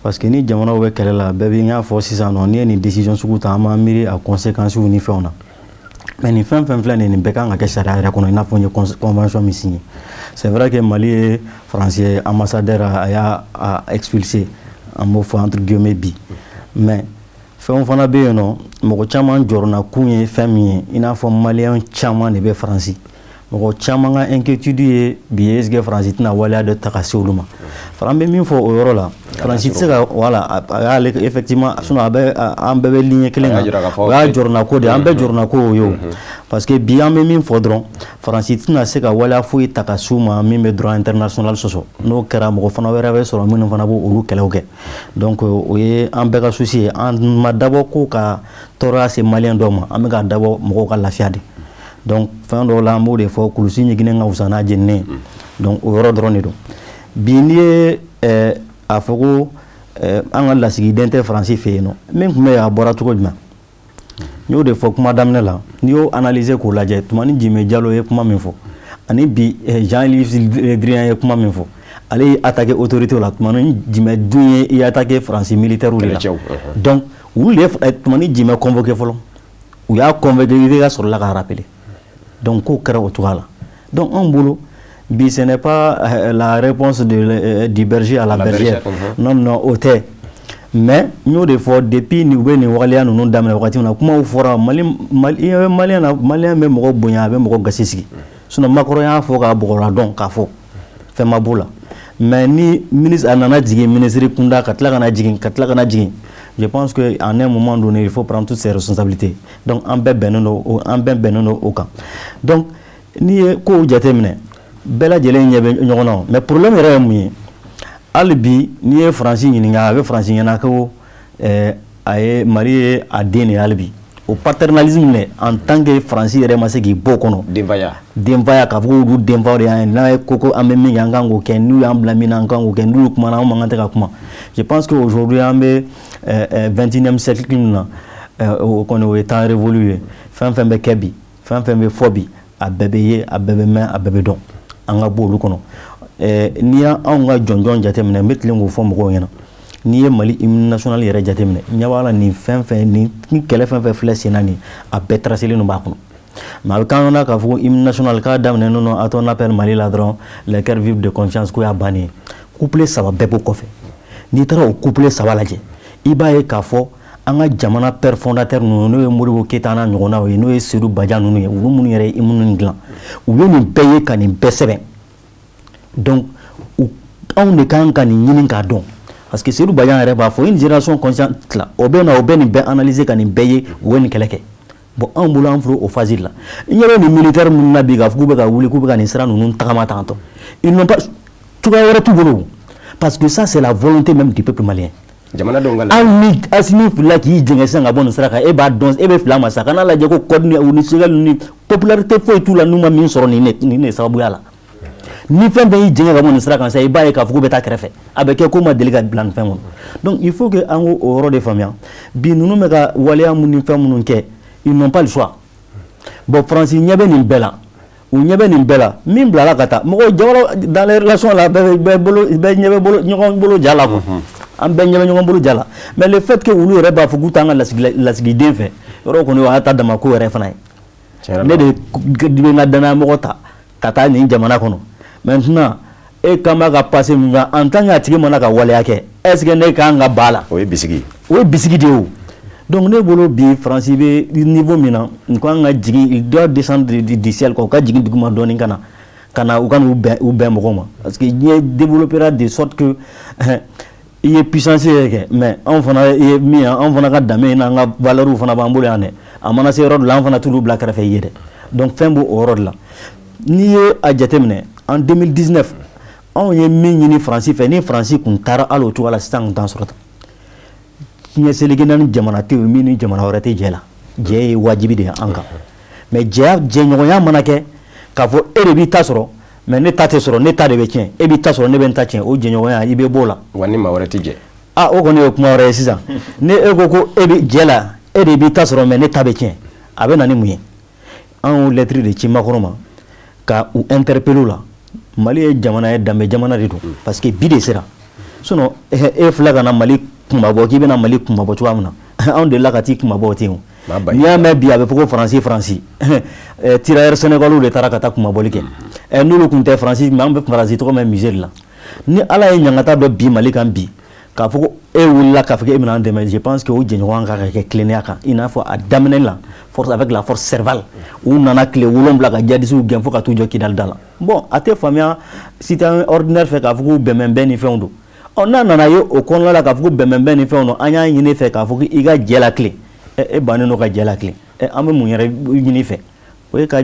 Speaker 2: parce que ni jamana bɛ kɛlɛ la bɛɛ bɛ ɲa fɔ sisan nɔ ni ye nin décision sugu ta an b'an miiri a conséquences ni fɛnw na mais nin fɛn fɛn filɛ nin bɛɛ kan ka kɛ sariya yɛrɛ kɔnɔ i n'a fɔ n ye convention min signé c'est vrai que Mali ye Faransi ambassadeur a y'a expulsé an b'o fɔ entre guillemets bi mais fɛn fana bɛ yen nɔ mɔgɔ caman jɔrɔna kun ye fɛn min ye i n'a fɔ maliyɛn caman de bɛ Faransi mɔgɔ caman ka inquiétude ye bi est ce que Faransi tɛna waleya dɔ ta ka se olu ma fara an bɛ min fɔ o yɔrɔ la Faransi tɛ se ka voilà a y'ale effectivement sinon an bɛɛ bɛ ligne kelen kan o y'a jɔrɔna ko de an bɛɛ jɔrɔna ko o ye o parce que bi an bɛ min fɔ dɔrɔn Faransi tɛna se ka waleya foyi ta ka se u ma min bɛ droit international sɔsɔ n'o kɛra mɔgɔ fana wɛrɛ bɛ sɔrɔ minnu fana b'o olu kɛlɛw kɛ donc o ye an bɛɛ ka souci ye an ma dabɔ ko ka tɔɔrɔya se maliyɛn dɔw ma an bɛ ka dabɔ mɔgɔw ka lafiya de donc fɛn dɔw la an b'o de fɔ kulusi ɲɛginen ka wusa n'a jeninen donc o yɔrɔ dɔrɔn de don bi n'i ye a fɔ ko an ka lasigiden tɛ Faransi fɛ yen nɔ min tun bɛ yen a bɔra cogo jumɛn n y'o de fɔ kuma daminɛ la n'i y'o analyser k'o lajɛ Tumani Jime Jalo ye kuma min fɔ ani bi Jean-Yves Le Drian ye kuma min fɔ ale y'i attaqué autorité la Tumani Jime dun ye i attaqué Faransi militaire de la donc olu de ye Tumani Jime convoqué fɔlɔ u y'a convoqué i ka sɔrɔla ka rappeler donc k'o kɛra o cogoya la donc an bolo bi ce n'est pas la réponse du berger à la bergère non non o tɛ mais n y'o de fɔ depuis u bɛ nin waleya ninnu daminɛ wagati min na kumaw fɔra maliyɛn bɛ mɔgɔ bonya a bɛ mɔgɔ gasi sigi sinon Macron y'a fɔ k'a bɔgɔra dɔn k'a fɔ fɛn ma b'o la mais ni ministre a nana jigin ministre kunda ka tila ka na jigin je pense que en un moment donné il faut prendre toutes ses responsabilités donc an bɛɛ bɛnnen don o kan donc n'i ye kow jateminɛ bɛɛ lajɛlen ɲɛ bɛ ɲɔgɔn na mais problème yɛrɛ ye mun ye hali bi n'i ye Faransi ɲininka a bɛ Faransi ɲɛna ko a ye Mali ye a den de ye hali bi o paternalisme ne en tant que Faransi yɛrɛ ma se k'i bɔ o kɔnɔ denfaya k'a fɔ k'olu denfaw de y'an ye n'a ye ko an bɛ min kɛ an kan k'o kɛ n'u y'an bila min na an kan k'o kɛ n'u kumana an man kan tɛ ka kuma je pense que aujourd'hui an bɛ 21e siècle na o kɔni o ye temps révolu ye fɛn fɛn bɛ kɛ bi fɛn fɛn bɛ fɔ bi a bɛɛ bɛ ye a bɛɛ bɛ mɛn a bɛɛ bɛ dɔn an ka bɔ olu kɔnɔ n'i y'anw ka jɔnjɔn jateminɛ n bɛ tilen k'o fɔ mɔgɔw ɲɛna n'i ye Mali hymne national yɛrɛ jateminɛ ɲɛ b'a la nin fɛn fɛn ni kɛlɛ fɛn fɛn filɛ sen na nin a bɛɛ tracelen don b'a kɔnɔ mais a bɛ k'an kɔnɔ k'a fɔ ko hymne national k'a daminɛ non à ton appel Mali la dɔrɔn les cœurs vivent de confiance ko y'a bannen ye couplet 3 bɛɛ b'o kɔfɛ n'i taara o couplet 3 lajɛ i b'a ye k'a fɔ an ka jamana père fondateur ninnu n'o ye Modibo Keyita n'a ɲɔgɔnnaw ye n'o ye Seydou Badian ninnu ye olu minnu yɛrɛ ye hymne dilan u ye nin bɛɛ ye ka nin bɛɛ sɛbɛn donc anw de kan ka nin ɲini k'a dɔn parce que Seydou Badian yɛrɛ b'a fɔ une génération consciente la o bɛ na o bɛ nin bɛɛ analyser ka nin bɛɛ ye u ye nin kɛlɛ kɛ bon anw bolo an filɛ o phase la i ɲɛ bɛ nin militaire minnu na bi k'a fɔ k'u bɛ ka wuli k'u bɛ ka nin sira ninnu tagama tantɔ ils n'ont pas cogoya wɛrɛ t'u bolo parce que ça c'est la volonté même du peuple malien
Speaker 1: jamanadenw ka
Speaker 2: hali ni Asimi filila k'i jɛngɛ sisan ka bɔ nin sira kan e b'a dɔn e bɛ fila ma sa kana lajɛ ko code ni Segal ni popularité foyi t'u la n'u ma min sɔrɔ nin ne sababuya la ni fɛn bɛɛ y'i jɛngɛ ka bɔ nin sira kan sa i b'a ye k'a fɔ k'u bɛ taa kɛrɛfɛ a bɛ kɛ ko ma deli ka bila nin fɛn kɔnɔ donc il faut que an k'o yɔrɔ de faamuya bi ninnu bɛ ka waleya mun ni fɛn minnu kɛ ils n'ont pas le choix bon Faransi ɲɛ bɛ nin bɛɛ la u ɲɛ bɛ nin bɛɛ la min bilala ka taa mɔgɔ jamana dans les relations la bɛɛ ɲɛ bɛ ɲɔgɔn bolo ja la quoi an bɛɛ ɲɛ bɛ ɲɔgɔn bolo ja la mais le fait que olu yɛrɛ b'a fɔ k'u t'an ka lasigiden fɛ yɔrɔ kɔni o y'a ta dama ko yɛrɛ fana ye ne de bɛ n ka danayamɔgɔ ta ka taa nin jamana kɔnɔ maintenant e kan b'a ka passé min kan en tant que a tigi mana ka waleya kɛ est ce que ne kan ka ba la o ye bisigi de ye o donc ne bolo bi Faransi bɛ niveau min na n ko an ka jigin il doit descendre du ciel quoi u ka jigin duguma dɔɔnin ka na u ka n'u bɛn mɔgɔw ma parce que diɲɛ développera de sorte que i ye puissance yɛrɛ kɛ mais anw fana ye min ye anw fana ka danbe n'an ka valeurs fana b'an bolo yan dɛ a mana se yɔrɔ dɔ la an fana t'olu bila kɛrɛfɛ i ye dɛ donc fɛn b'o o yɔrɔ de la n'i ye a jateminɛ en 2019 anw ye min ɲini Faransi fɛ ni Faransi kun taara hali o cogo la sisan kun t'an sɔrɔ tan diɲɛ seleke naani jamana tɛ yen min ni jamana wɛrɛ tɛ jɛ la jɛ ye wajibi de ye an kan mais jɛɲɔgɔnya mana kɛ k'a fɔ e de b'i ta sɔrɔ mais ne ta tɛ sɔrɔ ne ta de bɛ tiɲɛ e b'i ta sɔrɔ ne bɛ n ta tiɲɛ o jɛɲɔgɔnya i bɛ b'o la
Speaker 1: wa ni maa wɛrɛ tɛ jɛ
Speaker 2: o kɔni ye kuma wɛrɛ ye sisan ni e ko ko e bɛ jɛ la e de b'i ta sɔrɔ mais ne ta bɛ tiɲɛ a bɛ na ni mun ye an y'o lettre de ci Macron ma ka u interpeller la Mali ye jamana ye danbe jamana de don parce que bi de sera sinon e filɛ ka na Mali kumabɔ k'i bɛna Mali kumabɔ cogoya min na anw delila ka t'i kumabɔ ten o n'i y'a mɛn bi a bɛ fɔ ko Faransi tirailleurs sénégalais de taara ka taa kumabɔli kɛ n'olu tun tɛ Faransi mais an bɛ Faransi tɔgɔ mɛn musée de la ni Ala ye ɲangata dɔ bi Mali kan bi k'a fɔ ko e wulila k'a fɔ k'e bɛna an dɛmɛ je pense que o jɛɲɔgɔn kan ka kɛ tilennenya kan i n'a fɔ a daminɛ la force avec la force servale u nana tile 7 ka jadisiw gɛn fo ka t'u jɔ Kidali da la bon a tɛ faamuya citoyen ordinaire fɛ k'a fɔ ko bɛnbɛnbɛn ni fɛnw don n'a nana ye o kɔnɔna la k'a fɔ ko bɛnbɛnbɛn ni fɛnw don an y'a ɲini fɛ k'a fɔ ko i ka jɛ la tilen e bannen don ka jɛ la tilen an bɛ mun yɛrɛ ɲini fɛ o ye ka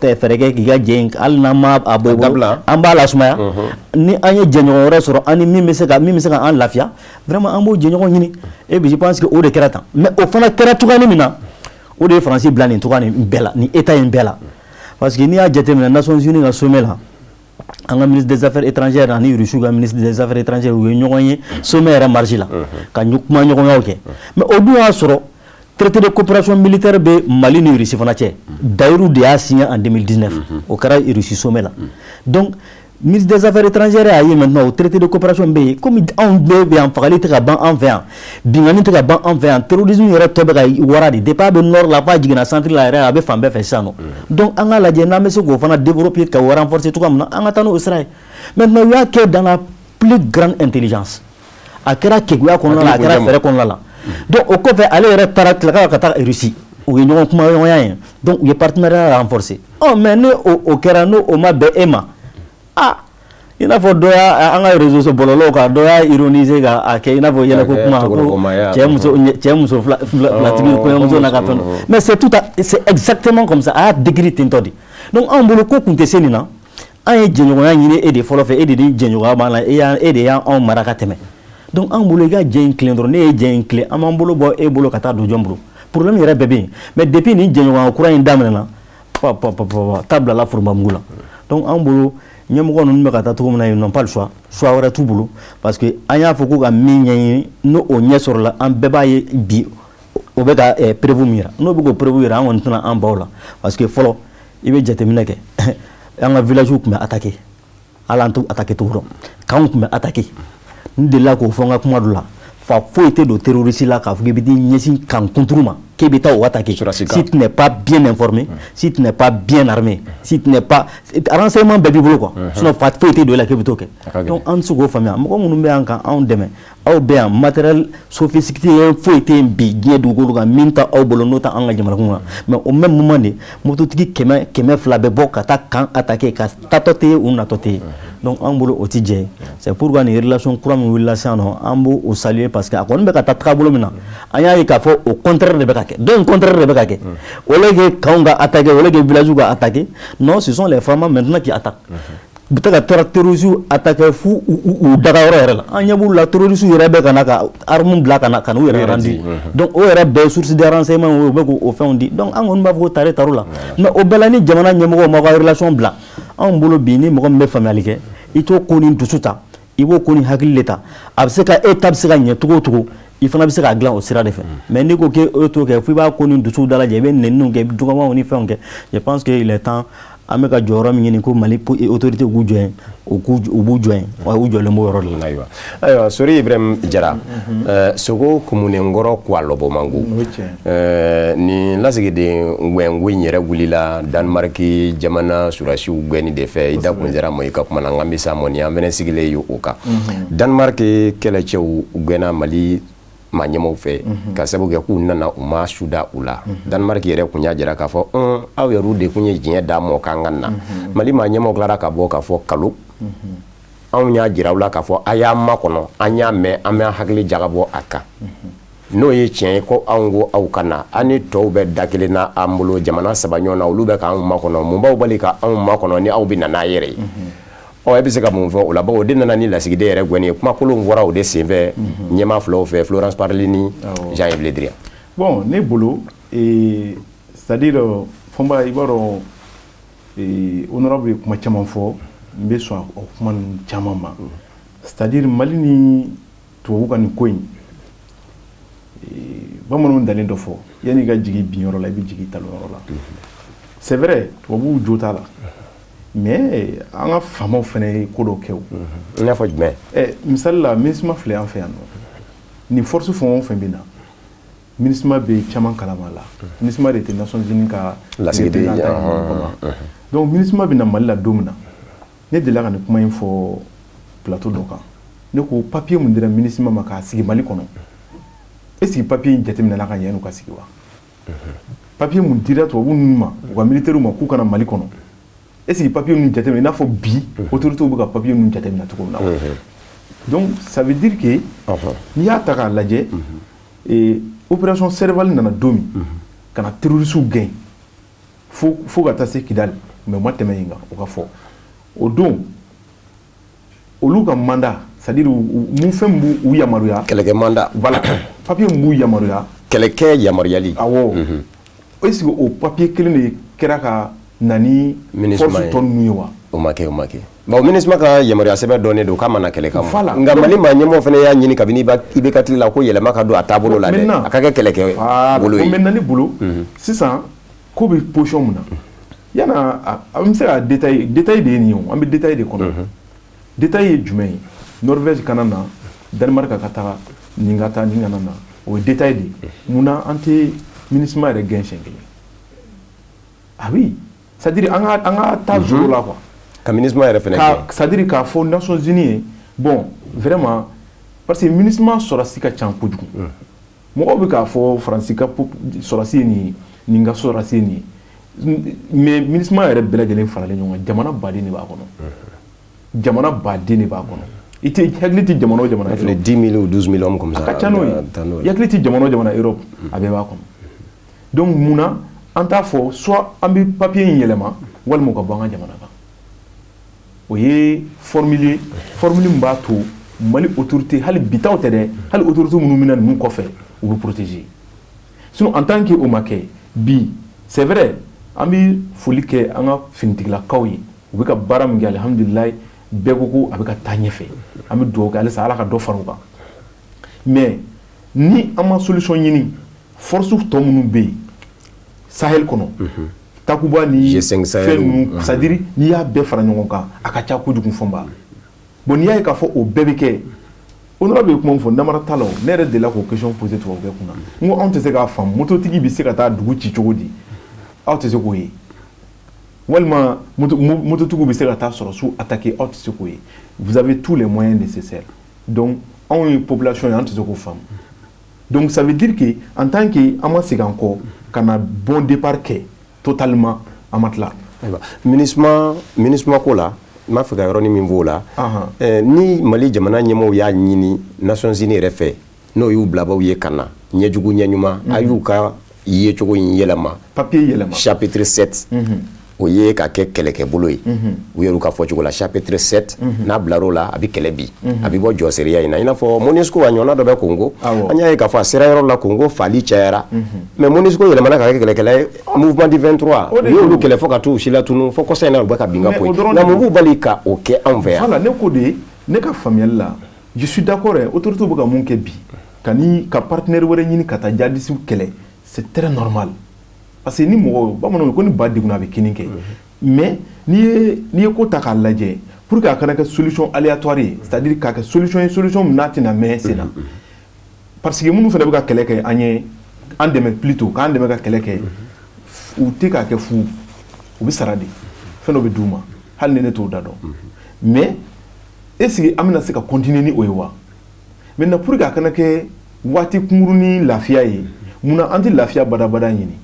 Speaker 2: fɛɛrɛ kɛ k'i ka jɛ in hali n'an ma a bɔ i bolo an b'a lasumaya ni an ye jɛɲɔgɔn wɛrɛ sɔrɔ an ni min bɛ se ka an lafiya vraiment an b'o jɛɲɔgɔn ɲini et puis je pense que o de kɛra tan mais o fana kɛra cogoya min na o de ye Faransi bila nin cogoya nin bɛɛ la nin état in bɛɛ la parce que n'i y'a jateminɛ Nations Unies ka sommet la an ka ministre des affaires étrangères ani Russie ka ministre des affaires étrangères u ye ɲɔgɔn ye sommet yɛrɛ marche la ka kuma ɲɔgɔnyaw kɛ mais o dun y'a sɔrɔ traité de coopération militaire bɛ Mali ni Russie fana cɛ d'ailleurs de y'a signé en 2019 o kɛra Russie sommet la donc ministre des affaires étrangères a ye maintenant o traité de coopération bɛ yen comme anw bɛɛ bɛ yan fagali tɛ ka ban an fɛ yan bingani tɛ ka ban an fɛ yan terrorisme yɛrɛ tɔ bɛ ka wara de depuis a bɛ nord la f'a jiginna centre la yɛrɛ a bɛ fan bɛɛ fɛ sisan nɔ donc an ka lajɛ n'an bɛ se k'o fana développer ka o renforcer cogoya min na an ka taa n'o sira ye maintenant u y'a kɛ dans la plus grande intelligence a kɛra keguya kɔnɔna la a kɛra fɛɛrɛ kɔnɔna la donc o kɔfɛ ale yɛrɛ taara tilaka ka taa Russie u ye ɲɔgɔn kuma ɲɔgɔnya ye donc u ye partenariat renforcer mais ni o kɛra n'o o ma bɛn e ma i n'a fɔ dɔ y'a an ka réseau bɔlɔlɔw kan dɔ y'a ironiser k'a kɛ i n'a fɔ yɛlɛ ko kuma ko cɛ muso filatigi kɔɲɔmuso n'a ka fɛn mais c'est exactement comme ça a y'a décrit ten tɔ de donc an bolo ko kun tɛ se nin na an ye jɛɲɔgɔnya ɲini e de fɔlɔ fɛ e de ni jɛɲɔgɔnya b'an na e de y'anw mara ka tɛmɛ donc an bolo i ka jɛ in tilen dɔrɔn ne ye jɛ in tilen an b'an bolo bɔ e bolo ka taa don jɔn bolo problème yɛrɛ bɛɛ bɛ yen mais depuis nin jɛɲɔgɔnya kura in daminɛna ta bilala forobamugu la donc an bolo ɲɛmɔgɔ ninnu bɛ ka taa cogo min na ils n'ont pas le choix wɛrɛ t'u bolo parce que an y'a fɔ ko ka min ɲɛɲini n'o ɲɛ sɔrɔla an bɛɛ b'a ye bi o bɛ ka prévu min yira n'o bɛ k'o prévu yira an kɔni tɛna an baw la parce que fɔlɔ i bɛ jateminɛ kɛ an ka village tun bɛ attaqué hali an t'u attaqué cogo dɔn kanw tun bɛ attaqué n delila k'o fɔ n ka kuma dɔ la fa foyi tɛ don terroriste la k'a fɔ k'i bɛ t'i ɲɛsin kan kunturu ma k'i bɛ taa o attaquer si tu n'es pas bien informé si tu n'es pas bien armé si tu n'es pas renseignement bɛɛ b'i bolo quoi sinon fa foyi tɛ don i la k'i bɛ t'o kɛ donc an tɛ se k'o faamuya mɔgɔ minnu bɛ yan kan anw dɛmɛ aw bɛ yan matériel sophistiqué foyi tɛ yen bi diɲɛ dugukolo kan min ta aw bolo n'o ta an ka jamanakun na mais au même moment de mototigi kɛmɛ fila bɛ bɔ ka taa kan attaquer ka taatɔ tɛ yen u natɔ tɛ yen donc an bolo o tɛ diɲɛ ye c'est pourquoi nin relation kura min wulila sisan nɔ an b'o saluer parce que a kɔni bɛ ka taa taabolo min na an y'a ye k'a fɔ o contraire de bɛ ka kɛ donc contraire de bɛ ka kɛ au lieu que kanw ka attaquer au lieu que village ka attaquer non ce sont les femmes maintenant qui attaquent u bɛ ka terroristes attaquer fu u dagayɔrɔ yɛrɛ la an ɲɛ b'u la terroristes yɛrɛ bɛ ka na ka arme bila ka na u yɛrɛ rendu donc o yɛrɛ bɛɛ source de renseignement u bɛ k'o fɛnw di donc an kɔni b'a fɔ ko tare taru la mais o bɛɛ la ni jamana ɲɛmɔgɔw ma ka relation bila anw bolo bi ni mɔgɔ min bɛ faamuyali kɛ i t'o ko ni dusu ta i b'o ko ni hakili le ta a bɛ se ka e ta bɛ se ka ɲɛ cogo o cogo i fana bɛ se k'a dilan o sira de fɛ mais n'i ko k'e t'o kɛ f'i b'a ko ni dusu dalajɛ i bɛ nɛniw kɛ i bɛ dɔgɔmaw ni fɛnw kɛ je pense que il est temps an bɛ ka jɔyɔrɔ min ɲini ko Mali autorité k'u jɔ yen u b'u jɔ yen wa u jɔlen b'o yɔrɔ de la.
Speaker 1: ayiwa Sori Ibrahim Jara sogo kumunenkɔrɔ kualɔbɔ mangu nin lasigiden wɛngo in yɛrɛ wulila Danemark jamana surasiw gɛnni de fɛ i da kun sera ma i ka kuma na n ka misa mɔni an fɛnɛ sigilen ye o kan Danemark kɛlɛcɛw gɛnna Mali ma ɲɛmɔgɔw fɛ ka sababu kɛ k'u nana u ma suda u la Danemark yɛrɛ kun y'a jira k'a fɔ aw yɛrɛw de kun ye diɲɛ d'a mɔ k'an ka na Mali ma ɲɛmɔgɔw tilara ka bɔ k'a fɔ kalo anw y'a jira u la k'a fɔ a y'an makɔnɔ an y'a mɛn an bɛ hakili jagabɔ a kan n'o ye tiɲɛ ye ko anw ko aw ka na an ni tɔw bɛ da kelen na an bolo jamana saba ɲɔgɔn na olu bɛ k'anw makɔnɔ mun b'aw bali ka anw makɔnɔ ni aw bɛ na n'a yɛrɛ ye e bɛ se ka mun fɔ o la bawo o de nana ni lasigiden yɛrɛ gɛnni ye kumakolon fɔra o de senfɛ ɲɛmaa filaw fɛ Florence Parly ni Jean-Yves Le Drian.
Speaker 3: Bon ne bolo c'est-à-dire fɔnba i b'a dɔn honorable ye kuma caman fɔ n bɛ sɔn o kuma ninnu caman ma c'est-à-dire Mali ni tubabu ka nin ko in bamananw dalen dɔ fɔ yanni i ka jigin binyɔrɔ la i bɛ jigin talonyɔrɔ la c'est vrai tubabuw jo t'a la mais an ka faamaw fana ye ko dɔ kɛ o.
Speaker 1: I n'a fɔ jumɛn.
Speaker 3: misali la MINUSMA filɛ an fɛ yan nɔ nin force fɛn o fɛn bɛ na MINUSMA bɛ caman kalama la MINUSMA de tɛ Nations Unies ka lasigiden ye donc MINUSMA bɛ na Mali la don min na ne delila ka nin kuma in fɔ plateau dɔ kan ne ko papier mun dira MINUSMA ma k'a sigi Mali kɔnɔ est ce que papier in jateminɛna ka ɲɛ n'u ka sigi wa papier mun dira tubabu ninnu ma u ka militaires ma k'u kana Mali kɔnɔ est ce que papier ninnu jateminɛ i n'a fɔ bi autorités bɛ ka papier ninnu jateminɛ cogo min na donc ça veut dire que n'i y'a ta k'a lajɛ opération Serval nana don min ka na terroristes gɛn fo ka taa se Kidali mais u ma tɛmɛ yen kan o ka fɔ o don olu ka mandat c'est-à-dire mun fɛn b'u yamaruya
Speaker 1: kɛlɛkɛ mandat
Speaker 3: voilà papier mun b'u yamaruya
Speaker 1: kɛlɛkɛ yamaruyali
Speaker 3: awɔ est ce que o papier kelen de kɛra ka na ni force tɔ ninnu ye wa
Speaker 1: o ma kɛ bon MINUSMA ka yamaruya sɛbɛn dɔnnen don k'a ma na kɛlɛ kama nka Mali maa ɲɛmɔgɔ fana y'a ɲini kabini i bɛ ka tili la ko yɛlɛma ka don a taabolo la dɛ a ka kɛ kɛlɛkɛ bolo ye
Speaker 3: maintenant ne bolo sisan ko bɛ position mun na yana an bɛ se ka détail de ye nin ye an bɛ détail de kɔnɔ détail ye jumɛn ye Norvège kana na Danemark ka taa nin ka taa nin kana na o ye détail de munna an tɛ MINUSMA yɛrɛ gɛn siɲɛ kelen ah oui c'est-à-dire an ka taa zoro la quoi
Speaker 1: ka MINUSMA yɛrɛ fɛnɛ gɛn
Speaker 3: c'est-à-dire k'a fɔ Nations Unies ye bon vraiment parce que MINUSMA sɔrɔsi ka ca kojugu mɔgɔw bɛ k'a fɔ Faransi ka sɔrɔsi ye nin ye nin ka sɔrɔsi ye nin ye mais MINUSMA yɛrɛ bɛɛ lajɛlen faralen ɲɔgɔn kan jamana baden de b'a kɔnɔ jamana baden de b'a kɔnɔ i tɛ hakili tɛ jamana o jamana
Speaker 1: Europe 10 000 ou 12 000 hommes comme ça
Speaker 3: a ka ca n'o ye i hakili tɛ jamana o jamana Europe a bɛɛ b'a kɔnɔ donc munna an t'a fɔ soit an bɛ papier in yɛlɛma walima u ka bɔ an ka jamana kan o ye formule min b'a to Mali autorité hali bitaw tɛ dɛ hali autorité minnu bɛna ninnu kɔfɛ u bɛ protéger sinon en tant que o ma kɛ bi c'est vrai an bɛ foli kɛ an ka finitigilakaw ye u bɛ ka baara min kɛ alhamdulilayi bɛɛ ko ko a bɛ ka taa ɲɛfɛ an bɛ dugawu kɛ halisa Ala ka dɔ fara u kan mais ni an ma solution ɲini force tɔ minnu bɛ yen Sahel kɔnɔ Takuba ni fɛn ninnu c'est-à-dire n'i y'a bɛɛ fara ɲɔgɔn kan a ka ca kojugu fɔnba bon n'i y'a ye k'a fɔ o bɛɛ bɛ kɛ honorable bɛ kuma min fɔ namara t'a la o ne yɛrɛ delila k'o question poser tubabukɛ kunna n ko anw tɛ se k'a faamu mototigi bɛ se ka taa dugu ci cogo di aw tɛ se k'o ye walima mototigiw bɛ se ka taa sɔrɔsiw attaquer aw tɛ se k'o ye vous avez tous les moyens nécessaires donc anw ye population ye an tɛ se k'o faamu donc ça veut dire que en tant que an ma segin an kɔ ka na bon départ kɛ totalement a ma tila
Speaker 1: MINUSMA ko la n b'a fɛ ka yɔrɔnin min fɔ o la ni Mali jamana ɲɛmɔgɔw y'a ɲini Nations Unies yɛrɛ fɛ n'o y'u bilabaw ye ka na ɲɛjugu ɲɛɲuman a y'u ka yecogo in yɛlɛma
Speaker 3: papier yɛlɛma
Speaker 1: chapitre 7 o ye ka kɛ kɛlɛkɛbolo ye u yɛrɛ ka fɔ cogo la chapitre 7 n'a bilar'o la a bɛ kɛlɛ bi a bɛ bɔ jɔsiriya in na i n'a fɔ MONUSCO a ɲɔgɔnna dɔ bɛ Congo an y'a ye k'a fɔ a sera yɔrɔ la Congo fali cayara mais MONUSCO yɛlɛmana ka kɛ kɛlɛkɛla ye mouvement du 23 u y'olu kɛlɛ fɔ ka t'u si la tunu fɔ kɔsa in na u bɛ ka bin ka bɔ yen nka mun b'u bali ka o kɛ anw fɛ yan.
Speaker 3: voilà ne ko de ne ka faamuyali la je suis d'accord autorités bɛ ka mun kɛ bi ka partenaire wɛrɛ ɲini ka taa jihadistes kɛlɛ c'est très normal parce que ni mɔgɔ bamananw ko ni ba degunna a bɛ kini kɛ mais n'i ye ko ta k'a lajɛ pour que a kana kɛ solution aléatoire ye c'est-à-dire k'a kɛ solution ye solution min n'a tɛna mɛn sen na parce que minnu fana bɛ ka kɛlɛ kɛ an ye an dɛmɛ plutôt k'an dɛmɛ ka kɛlɛ kɛ u tɛ k'a kɛ fu u bɛ sara de fɛn dɔ bɛ d'u ma hali ni ne t'o da dɔn mais est-ce que an bɛna se ka continuer ni o ye wa maintenant pour que a kana kɛ waati kunkurunin lafiya ye munna an tɛ lafiya badabada ɲini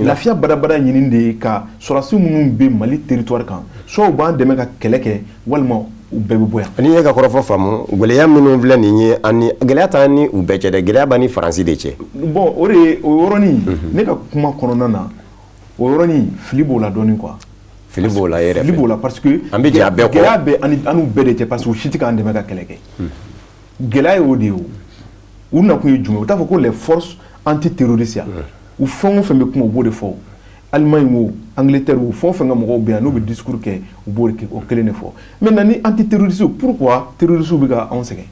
Speaker 3: lafiya badabada ɲini de ka sɔrɔdasi minnu bɛ Mali territoire kan soit u b'an dɛmɛ ka kɛlɛ kɛ walima u bɛɛ bɛ bɔ yan.
Speaker 1: N'i ye ka kɔrɔfɔ faamu gɛlɛya minnu filɛ nin ye ani gɛlɛya t'an ni u bɛɛ cɛ dɛ gɛlɛya b'an ni Faransi de cɛ.
Speaker 3: bon o de ye o yɔrɔnin ne ka kuma kɔnɔna na o yɔrɔnin fili b'o la dɔɔnin quoi.
Speaker 1: fili b'o la yɛrɛ fɛ
Speaker 3: fili b'o la parce que
Speaker 1: an bɛ jɛ a bɛɛ kɔ
Speaker 3: gɛlɛya bɛ an n'u bɛɛ de cɛ parce que u si tɛ k'an dɛmɛ ka kɛlɛ kɛ gɛlɛya ye o de ye o u nakun ye jumɛn u t'a fɔ ko les forces antiterroristes u fɛn o fɛn bɛ kuma u b'o de fɔ Allemagne wo Angleterre wo fɛn o fɛn ka mɔgɔw bɛ yan n'u bɛ discours kɛ u b'o de kɛ o kelen de fɔ maintenant ni antiterroristes pourquoi terroristes bɛ ka anw sɛgɛn.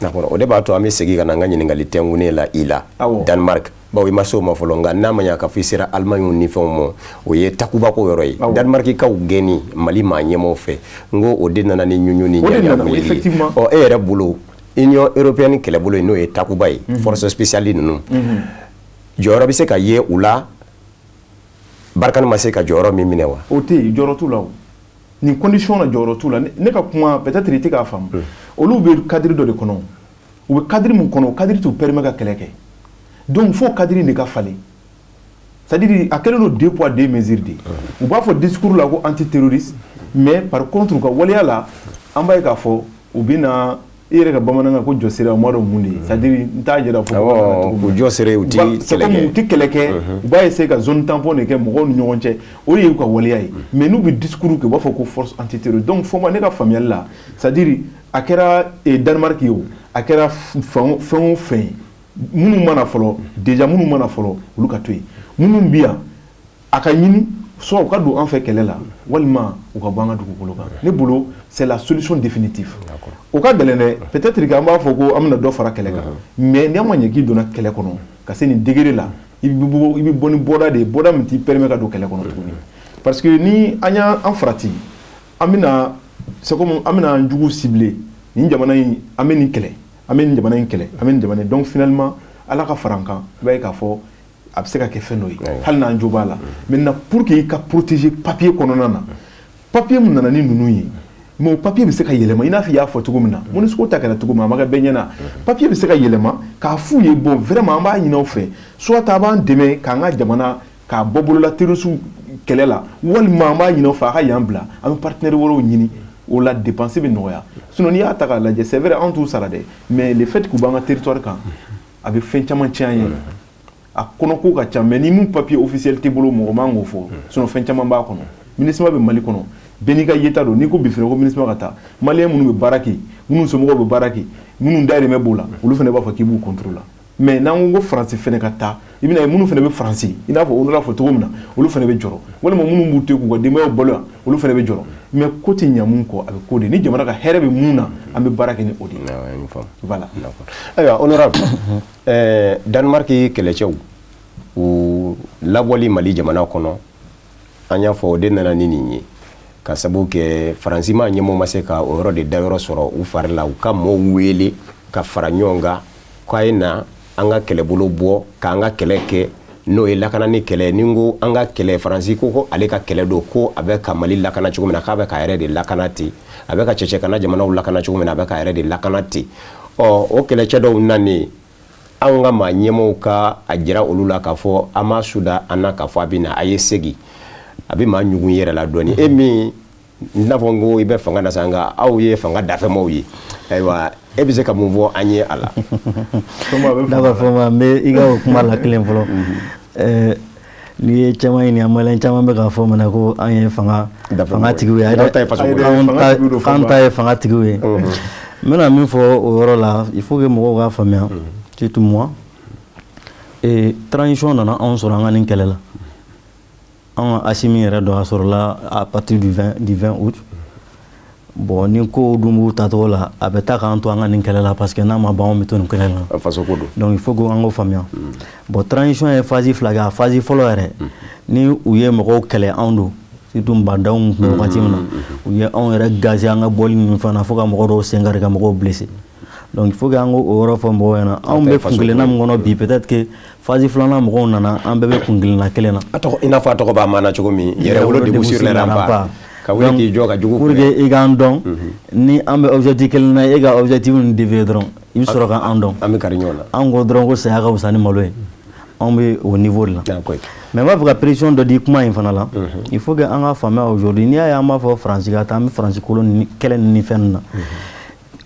Speaker 1: d'accord o de b'a to an bɛ segin ka na an ka ɲininkali tɛnkunnen la i la Danemark bawo i ma se o ma fɔlɔ nka n'a ma ɲɛ k'a fɔ i sera Allemagne ni fɛnw ma o ye takubako yɔrɔ ye Danemarkikaw gɛnni Mali maa ɲɛmaaw fɛ n ko o de nana ni ɲuɲu ni ɲagamuli ye ɔ e yɛrɛ bolo Union européenne kɛlɛbolo n'o ye takuba ye force spéciale ninnu jɔyɔrɔ bɛ se ka ye u la Barkhane ma se ka jɔyɔrɔ min minɛ wa.
Speaker 3: o tɛ yen jɔyɔrɔ t'u la o nin condition na jɔyɔrɔ t'u la ne ka kuma peut-être i tɛ k'a faamu olu bɛ cadre dɔ de kɔnɔ u bɛ cadre min kɔnɔ o cadre t'u permet ka kɛlɛ kɛ donc fo cadre de ka falen c'est-à-dire a kɛlen don deux poids deux mesures de u b'a fɔ discours la ko antiterroriste mais par contre u ka waleya la an b'a ye k'a fɔ u bɛ na i yɛrɛ ka bamanankan ko jɔsira u m'a dɔn mun de ye c'est-à-dire n t'a jira fɔ
Speaker 1: ko jɔsira u tɛ kɛlɛ kɛ
Speaker 3: u tɛ kɛlɛ kɛ u b'a essayer ka zone tampon de kɛ mɔgɔw ni ɲɔgɔn cɛ o de y'u ka waleya ye mais n'u bɛ discours kɛ u b'a fɔ ko force antiterroriste donc fɔ ma ne ka faamuyali la c'est-à-dire a kɛra Danemark ye o a kɛra fɛn o fɛn ye minnu mana fɔlɔ déjà minnu mana fɔlɔ olu ka to yen minnu bɛ yan a ka ɲini soit u ka don an fɛ kɛlɛ la walima u ka bɔ an ka dugukolo kan ne bolo c'est la solution définitive o ka gɛlɛn dɛ peut-être que an b'a fɔ ko an bɛna dɔ fara kɛlɛ kan mais n'a ma ɲɛ k'i donna kɛlɛ kɔnɔ ka se nin degré la i bɛ bɔ ni bɔda de ye bɔda min t'i permet ka don kɛlɛ kɔnɔ tuguni parce que ni an y'an farati an bɛna c'est comme an bɛna an jugu cibler nin jamana in an bɛ nin kɛlɛ an bɛ nin jamana in kɛlɛ an bɛ nin jamana in donc finalement Ala ka fara an kan i b'a ye k'a fɔ a bɛ se ka kɛ fɛn dɔ ye hali n'an jo b'a la maintenant pour que i ka protéger papier kɔnɔna na papier min nana ni ninnu ye mais o papier bɛ se ka yɛlɛma i n'a fɔ i y'a fɔ cogo min na MONUSCO ta kɛra cogo min a ma kɛ bɛɛ ɲɛna papier bɛ se ka yɛlɛma k'a f'u ye bon vraiment an b'a ɲini aw fɛ soit a b'an dɛmɛ k'an ka jamana k'a bɔ bolola terroriste kɛlɛ la walima an b'a ɲini aw fɛ a ka y'an bila an bɛ partenaire wɛrɛw ɲini o la dépense bɛ nɔgɔya sinon n'i y'a ta k'a lajɛ c'est vrai anw t'u sara dɛ mais le fait k'u b'an ka territoire kan a bɛ fɛn caman tiɲɛ an ye a kono ko ka ca mais ni mun papier officiel te bolo mo ma ngo fo sinon fen caman ba kono ministre be Mali kono beni ka yeta do ni ko bi fere ko ministre ka ta malien munu be baraki munu so mo be baraki munu ndari me bola olu fene ba fa ki bu contrôle mais nan ngo France fene ka ta ibina munu fene be France ina fo onu la fo to mina olu fene be joro wala mo munu mute ko de me bolo olu fene be joro mais côté nyamun ko avec ko de ni jamana ka here be muna ambe baraki ni odi voilà
Speaker 1: ayo honorable Danemark kelechew ou labwali Mali jamana kono anya fo de nana nini ka sabu ke Francima nyemo maseka o ro de dayoro soro u farla u ka mo wele ka faranyonga kwa ina anga kele bolo bo ka anga kele ke no e lakana ni kele ningo anga kele Franci ko ale ka kele do ko abe ka Mali lakana chugo mena ka be ka ere de lakana ti abe ka cheche kana jamana u lakana chugo mena abe ka ere de lakana ti o kele chedo nani anga ma nyemo ka ajira olula ka fo ama suda ana ka fo abina ayesegi abi ma nyugun yere la doni emi navongo ibe fanga na sanga au ye fanga dafe mo yi aywa ebize ka mouvo anye ala
Speaker 2: daba foma me iga kuma la clé folo ni chama ini amala chama be ka foma na ko anye fanga tigiwe ay ta fanga tigiwe mena min fo o yoro la il faut que mo ga famia surtout moi et transition nana on sera ngani kelela on Assimi yɛrɛ dɔ a sɔrɔla à partir du 20 août bon ni ko dumu tato la a bɛ taa k'an to an ka nin kɛlɛ la parce que n'a ma ban an bɛ to nin kɛlɛ la
Speaker 1: faso ko don
Speaker 2: donc il faut que an k'o faamuya bon transition ye phase fila kɛ a phase fɔlɔ yɛrɛ ni u ye mɔgɔw kɛlɛ anw don surtout nbandaw kun wagati min na u ye anw yɛrɛ gaze an ka bɔli ninnu fana fo ka mɔgɔ dɔw sen kari ka mɔgɔw blessé donc il faut que an k'o yɔrɔ fɔ mɔgɔw ɲɛna anw bɛ kun kelenna min kɔnɔ bi peut-être que phase filanan mɔgɔw nana an bɛɛ bɛ kun kelenna kelen na
Speaker 1: i n'a fɔ a tɔgɔ b'a maana cogo min yɛrɛ wolo de sur les remparts ka wuli k'i jɔ ka jugu
Speaker 2: pour que i k'an dɔn ni an bɛ objectif kelen na e ka objectif nin dévier dɔrɔn i bɛ sɔrɔ ka an dɔn
Speaker 1: an bɛ kari ɲɔgɔn na
Speaker 2: an ko dɔrɔn ko saya ka wusa ni malo ye an bɛ o niveau de la mais n b'a fɛ ka pression dɔ di kuma in fana la il faut que an ka faamuya aujourd'hui n'i y'a ye an b'a fɔ Faransi ka taa an bɛ Faransi kolon kɛlɛ ni fɛn ninnu na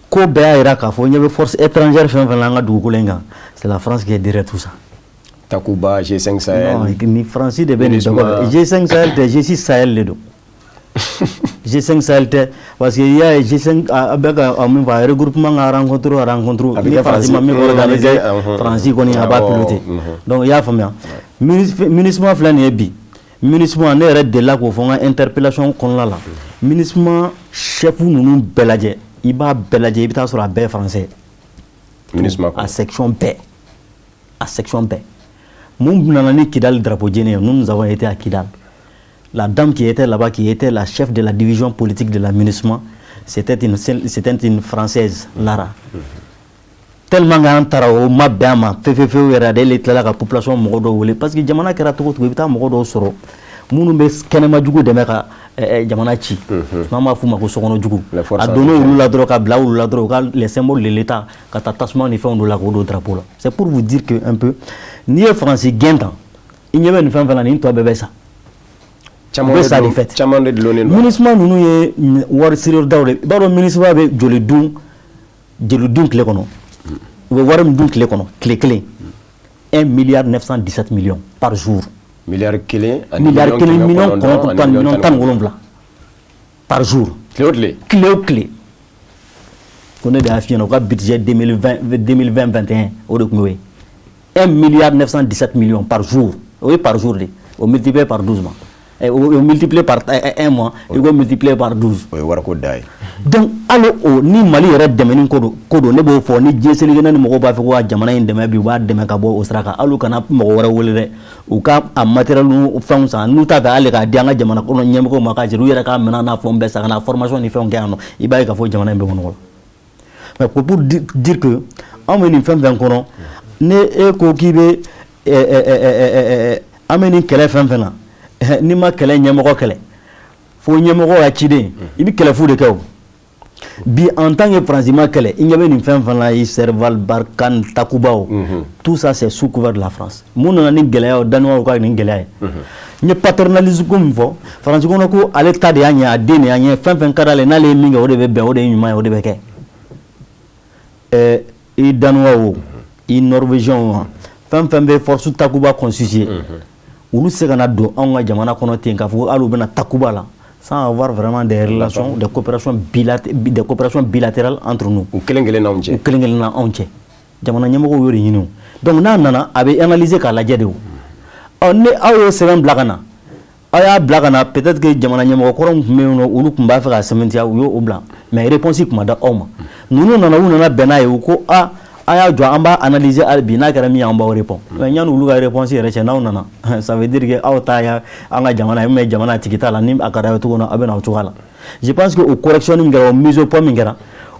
Speaker 2: ko bɛɛ y'a jira k'a fɔ ɲɛ bɛ force étrangère fɛn fɛn la an ka dugukolo in kan c'est la France qui est derrière tout ça.
Speaker 1: Takuba G5 Sahel
Speaker 2: non ni France de bɛ nin dɔgɔ G5 Sahel tɛ G6 Sahel de don G5 Sahel tɛ parce que il y a G5 a bɛ ka min fɔ a regroupement ka rencontre ni France ma min organiser France kɔni a b'a piloter donc i y'a faamuya MINUSMA filɛ nin ye bi MINUSMA ne yɛrɛ delila k'o fɔ n ka interpellation kɔnɔna la MINUSMA chef ninnu bɛɛ lajɛ i b'a bɛɛ lajɛ i bɛ taa sɔrɔ a bɛɛ ye français
Speaker 1: MINUSMA
Speaker 2: à section bɛɛ mun nana ni Kidal drapeau jɛnen nous avons été à Kidal. La dame qui était là-bas, qui était la chef de la division politique de la MINUSMA, c'était une Française, Lara. Tellement qu'un tarao, ma bama, fefefeu, radel, et la population modo, parce que Jamana Karato, Wita Modo Soro, Mounoube, Kanema Djougou de Meka, Jamanachi, Mama Fumako Sono Djougou, a donné la drogue à Blau, la drogue, les symboles de l'État, Katatasman, ils font de la Rodo drapeau. C'est pour vous dire que un peu, ni les Français Guintan, il y avait une femme valanie, toi bébé ça.
Speaker 1: Caman de l'ONU
Speaker 2: MINUSMA ninnu ye wari siri daw de b'a dɔn MINUSMA bɛ joli dun tile kɔnɔ u bɛ wari min dun tile kɔnɔ tile kelen 1 milliard 917 millions par jour.
Speaker 1: milliard kelen
Speaker 2: million tan wolonwula par jour. Tile o tile ko ne de y'a f'i ɲɛna u ka budget 2020-21 o de tun y'o ye 1 milliard 917 millions par jour o ye par jour de o multiplié par 12 mois. Multiplié par 1 mois, il va multiplier par 12. Donc, alors, ni Mali est démeni kodo ne bo fo ni jeseli gena ni mo ba fe ko jamana in deme bi wa deme ka bo osraka alu kana mo wara wolere u ka a material nu fɛnw san nu ta da ale ka di an ka jamana kono nyemko ma ka jiru yɛrɛ ka mena na fɔ bɛ sa kana formation ni fɛnw kɛ yan no i b'a ye ka fɔ jamana in bɛ kɔnɔ mais pour dire que an bɛ nin fɛn kɔnɔ ne e ko k'i bɛ an bɛ nin kɛlɛ fɛn na ni ma kɛlɛ ɲɛmɔgɔ kɛlɛ fo ɲɛmɔgɔ ya ciden i bi kɛlɛ fu de kɛ o bi en tant que France ma kɛlɛ i ɲɛ bɛ nin fɛn fɛn la i Serval Barkhane Takuba tout ça c'est sous couvert de la France mun nana ni gɛlɛya o danois ka nin gɛlɛya ye n ye paternalisme ko min fɔ France kɔnɔ ko ale ta de y'a ɲɛ a den de y'a ɲɛ fɛn fɛn ka d'ale n'ale ye min kɛ o de bɛ bɛn o de ye ɲuman ye o de bɛ kɛ i danois o i norvégien o fɛn fɛn bɛ force takuba constitué olu se kana don anw ka jamana kɔnɔ ten k'a fɔ ko hali u bɛna takuba la sans avoir vraiment des relations de coopération bilatérales entre nous
Speaker 1: u kelen kelen n'anw cɛ
Speaker 2: u kelen kelen na anw cɛ jamana ɲɛmɔgɔw y'o de ɲini o donc n'a nana a bɛ analyser k'a lajɛ de o ni aw y'o sɛbɛn bila ka na aw y'a bila ka na peut-être que jamana ɲɛmɔgɔ kɔrɔ min tun bɛ yen nɔ olu tun b'a fɛ ka sɛbɛntiya u y'o bila mais réponse tun ma da aw ma ninnu nana u nana bɛn n'a ye u ko a y'a jɔ an b'a analyser hali bi n'a kɛra min ye an b'aw répond mais yanni olu ka réponse yɛrɛ cɛ n'aw nana ça veut dire que aw ta y'a an ka jamana ye mais jamana tigi t'a la ni a ka d'a ye cogo min na a bɛ na o cogoya la je pense que o correction min kɛra o mise au point min kɛra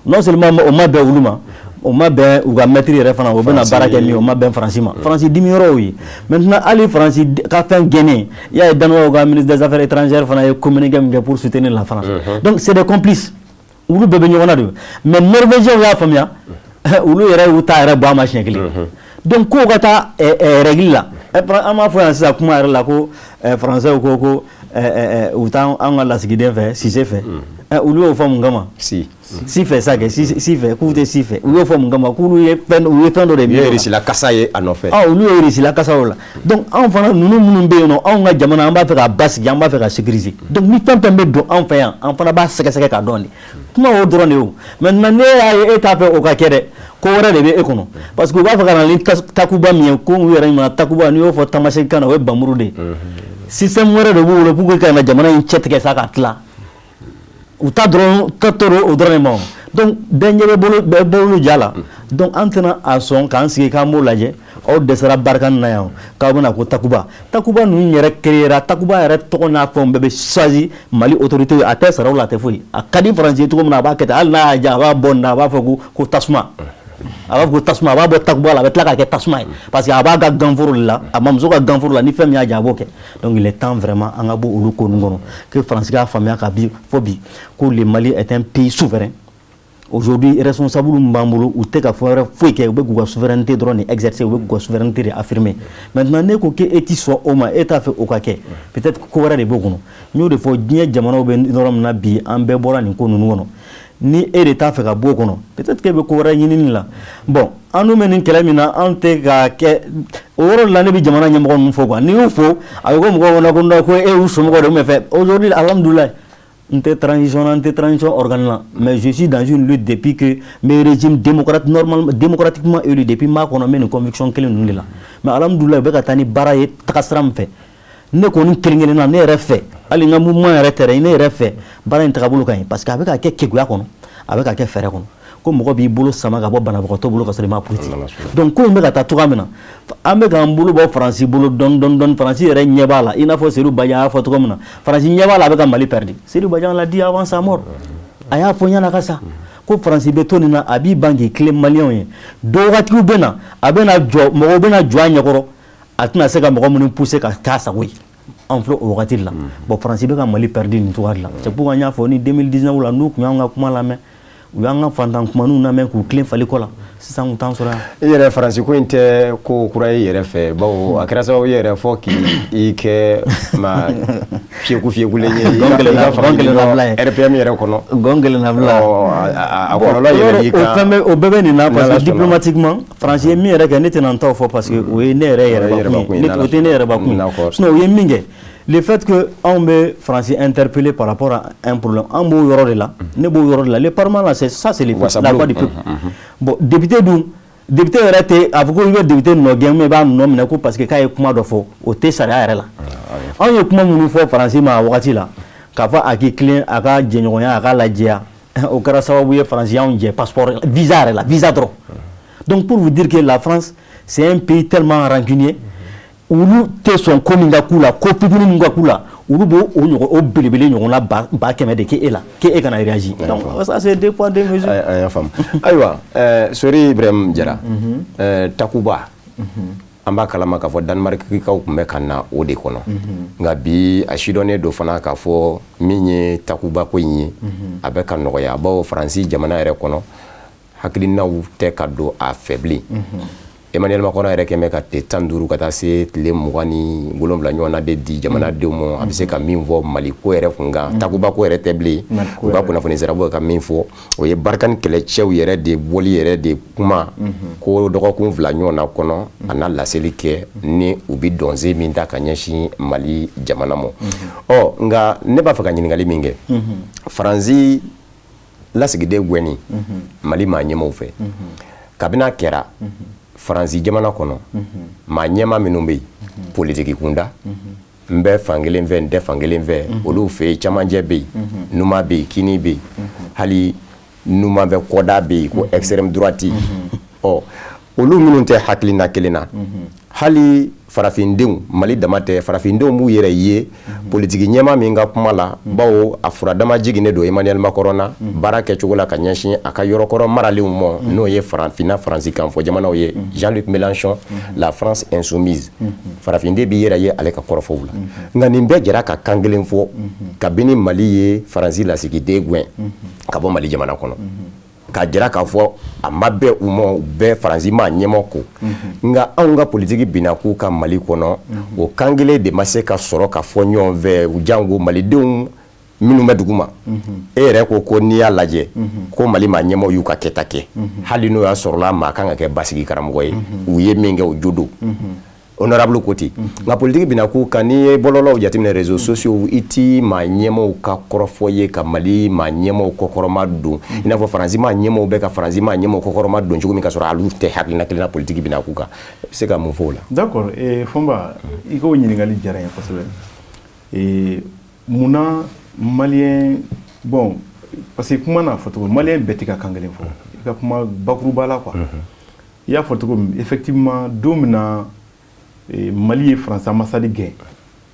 Speaker 2: non seulement o ma bɛn olu ma o ma bɛn u ka maître yɛrɛ fana o bɛna baara kɛ min o ma bɛn Faransi ma Faransi dimi yɔrɔ ye maintenant hali Faransi ka fɛn gɛnne i y'a ye Danois ka ministre des affaires étrangères fana ye communiqué min kɛ pour soutenir la France donc c'est des complices olu bɛɛ bɛ ɲɔgɔn na de mais Norvégiens y'a faamuya olu yɛrɛ y'u ta yɛrɛ bɔ a ma siɲɛ kelen donc k'o ka taa règle la an b'a fɔ yan sisan kuma yɛrɛ la ko français ko u taa an ka lasigiden fɛ Cissé fɛ olu y'o fɔ mun kama si fɛ sa kɛ si fɛ k'u tɛ si fɛ u y'o fɔ mun kama k'olu ye fɛn dɔ de miiri
Speaker 1: irisila kasa ye a nɔfɛ
Speaker 2: olu ye irisila kasa o la donc anw fana ninnu minnu bɛ yen nɔ anw ka jamana an b'a fɛ k'a basigi an b'a fɛ ka sécuriser donc ni fɛn fɛn bɛ don anw fɛ yan an fana b'a sɛgɛsɛgɛ k'a dɔn de kuma o dɔrɔn de y'o maintenant ne y'a ye e t'a fɛ o ka kɛ dɛ ko wɛrɛ de bɛ e kɔnɔ parce que u b'a fɛ ka na ni takuba min ye ko u yɛrɛ ɲuman takuba n'i y'o fɔ tamaseki kan na o ye banburu de ye système wɛrɛ de b'u bolo pour que ka na jamana in cɛ tigɛ sa ka tila u ta dɔrɔn ka tɔɔrɔ o dɔrɔn de ma donc bɛɛ ɲɛ bɛ bolo ja la donc an tɛna a sɔn k'an sigi k'an b'o lajɛ aw dɛsɛra barika na yan k'aw bɛna ko takuba ninnu yɛrɛ créera takuba yɛrɛ tɔgɔ n'a fɛnw bɛɛ bɛ choisi Mali autorité a tɛ sara o la a tɛ foyi a ka di Faransi ye cogo min na a b'a kɛ ten hali n'a y'a diya a b'a bɔ nin na a b'a fɔ ko tasuma a b'a fɔ ko tasuma a b'a bɔ takuba la a bɛ tila k'a kɛ tasuma ye parce que a b'a ka ganforo de la a mamuso ka ganforo la ni fɛn min y'a diya a b'o kɛ donc il est temps vraiment an ka bɔ olu ko ninnu kɔnɔ que Faransi k'a faamuya ka bi fɔ bi ko le Mali est un pays souverain aujourd'hui responsable min b'an bolo u tɛ ka fɛn wɛrɛ foyi kɛ u bɛ k'u ka souveraineté dɔrɔn de exercer u bɛ k'u ka souveraineté de affirmer maintenant ne ko que e ti sɔn o ma e t'a fɛ o ka kɛ peut-être ko wɛrɛ de b'o kɔnɔ n y'o de fɔ diɲɛ jamanaw bɛ yɔrɔ min na bi an bɛɛ bɔra nin ko ninnu kɔnɔ ni e de t'a fɛ ka bɔ o kɔnɔ peut-être que e bɛ ko wɛrɛ ɲinini la bon an dun bɛ nin kɛlɛ min na an tɛ ka kɛ o yɔrɔ de la ne bɛ jamana ɲɛmɔgɔ ninnu fɔ quoi n'i y'o fɔ a bɛ ko mɔgɔw kɔnɔ ko e y'u somɔgɔw de mais fait aujourd'hui alhamdoulilah n tɛ transition organe la mais je suis dans une lutte depuis que mes régimes démocratiquement élu depuis maa kɔnɔ n bɛ nin conviction kelen ninnu de la mais alhamdoulilah u bɛ ka taa ni baara ye tagasira min fɛ ne kɔni kelen-kelen na ne yɛrɛ fɛ hali n ka mouvement yɛrɛ tɛrɛ ne yɛrɛ fɛ baara in tagabolo ka ɲi parce que a bɛ ka kɛ keguya kɔnɔ a bɛ ka kɛ fɛɛrɛ kɔnɔ ko mɔgɔ b'i bolo sama ka bɔ banabagatɔ bolo ka sɔrɔ i ma politique donc ko in bɛ ka taa cogoya min na an bɛ k'an bolo bɔ Faransi bolo dɔɔni Faransi yɛrɛ ɲɛ b'a la i n'a fɔ Seydou Badian y'a fɔ cogo min na Faransi ɲɛ b'a la a bɛ ka Mali perdre Seydou Badian l'a dit avant sa mort a y'a fɔ ɲɛna ka sa ko Faransi bɛ to nin na a b'i ban k'i tilen maliyɛnw ye dɔwagatigiw bɛ na a bɛna jɔ mɔgɔw bɛna jɔ a ɲɛkɔrɔ a tɛna se ka mɔgɔ minnu pousser ka k'a sago ye an filɛ o wagati de la bon Faransi bɛ ka Mali perdre nin cogoya de la c'est pourquoi n y'a fɔ ni 2019 la n'u tun y'an ka kuma lamɛn u y'an ka fantan kumaniw lamɛn k'u tilen fali kɔ la sisan u t'an sɔrɔ yan.
Speaker 1: I yɛrɛ Faransi ko in tɛ ko kura ye yɛrɛ fɛ bawo a kɛra sababu yɛrɛ fɔ k'i kɛ ma fiyekulen ye RPM yɛrɛ kɔnɔ
Speaker 2: gɔn kelen na bila
Speaker 1: a kɔlɔlɔ yɛrɛ y'i kan
Speaker 2: o bɛɛ bɛ nin na parce que diplomatiquement Faransi ye min yɛrɛ kɛ ne tɛna n taw fɔ parce que o ye ne yɛrɛ yɛrɛbakun ye o tɛ ne yɛrɛbakun ye sinon o ye min kɛ le fait que anw bɛ Faransi interpellé par rapport à un problème an b'o yɔrɔ de la ne b'o yɔrɔ de la le parlement là c'est ça c'est la voix du peuple bon député yɛrɛ tɛ a fɔ ko i bɛ député nɔ gɛn mais i b'a nɔ minɛ ko parce que k'a ye kuma dɔ fɔ o tɛ sariya yɛrɛ la anw ye kuma minnu fɔ Faransi ma a wagati la k'a fɔ a k'i tilen a ka jɛɲɔgɔnya a ka lajɛya o kɛra sababu ye Faransi y'anw jɛ passeport visa yɛrɛ la visa dɔrɔn donc pour vous dire que la France c'est un pays tellement rancunier olu tɛ sɔn ko min ka k'u la ko fitinin min ka k'u la olu b'o o belebele ɲɔgɔn na ba kɛmɛ de k'e la k'e kana réagir donc ça c'est deux poids deux mesures.
Speaker 1: an y'a faamu ayiwa Sori Ibrahim Jara takuba an b'a kalama k'a fɔ Danemarkikaw tun bɛ ka na o de kɔnɔ nka bi a sidɔnnen don fana k'a fɔ min ye takuba ko in ye a bɛ ka nɔgɔya bawo Faransi jamana yɛrɛ kɔnɔ hakilinaw tɛ ka don a fɛ bilen Emmanuel Macron yɛrɛ kɛmɛ ka tile 15 ka taa se tile 27 ɲɔgɔn na de di jamanadenw ma a bɛ se ka min fɔ Mali ko yɛrɛ kun kan takuba ko yɛrɛ tɛ bilen u ka kunnafoni sirabaw ka min fɔ o ye Barikani kɛlɛcɛw yɛrɛ de bɔli yɛrɛ de kuma ko dɔgɔkun 2 ɲɔgɔn na kɔnɔ a na laseli kɛ ni u bɛ dɔnze min ta ka ɲɛsin Mali jamana ma nka ne b'a fɛ ka ɲininkali min kɛ Faransi lasigiden gɛnni Mali maa ɲɛmaw fɛ kabini a kɛra Faransi jamana kɔnɔ maa ɲɛma minnu bɛ yen politiki kunda n bɛ fankelen fɛ n tɛ fankelen fɛ olu fɛ yen camancɛ bɛ yen numa bɛ yen kini bɛ yen hali numa bɛ kɔda bɛ yen ko extrême droite olu minnu tɛ hakilina kelen na hali farafindenw Mali dama tɛ farafindenw b'u yɛrɛ ye politiki ɲɛma min ka kuma la bawo a fura dama jiginnen don Emmanuel Macron na baara kɛcogo la ka ɲɛsin a ka yɔrɔkɔrɔ maralenw ma n'o ye Faransi kan fɔ jamanaw ye Jean-Luc Mélenchon la France insoumise farafinden b'i yɛrɛ ye ale ka kɔrɔfɔw la nka nin bɛɛ jɛra ka kan kelen fɔ kabini Mali ye Faransi lasigiden gɛn ka bɔ Mali jamana kɔnɔ ka jira k'a fɔ a ma bɛɛ u ma bɛɛ Faransi maa ɲɛma ko nka anw ka politiki bina k'u ka Mali kɔnɔ o kan kelen de ma se ka sɔrɔ ka fɔ ɲɔgɔn fɛ u jango malidenw minnu bɛ dugu ma e yɛrɛ ko n'i y'a lajɛ ko Mali maa ɲɛmaw y'u ka kɛta kɛ hali n'o y'a sɔrɔla maa kan ka kɛ basigi karamɔgɔ ye u ye min kɛ o jo don honorable Koti nka politiki bina k'u kan n'i ye bɔlɔlɔw jateminɛ réseaux sociaux i ti maa ɲɛmaw ka kɔrɔfɔ ye ka Mali maa ɲɛmaw kɔkɔrɔma don i n'a fɔ Faransi maa ɲɛmaw bɛ ka Faransi maa ɲɛmaw kɔkɔrɔma don cogo min ka sɔrɔ olu tɛ hakilina kelen na politiki bina k'u kan i bɛ se ka mun fɔ o la.
Speaker 3: D'accord Fɔnba i k'o ɲininkali diyara n ye kosɛbɛ munna Malien bon parce que kuma n'a fɔ cogo Malien bɛɛ tɛ ka kan kelen fɔ i ka kuma bakuruba la quoi i y'a fɔ cogo min effectivement don min na Mali ye France ambassade gɛn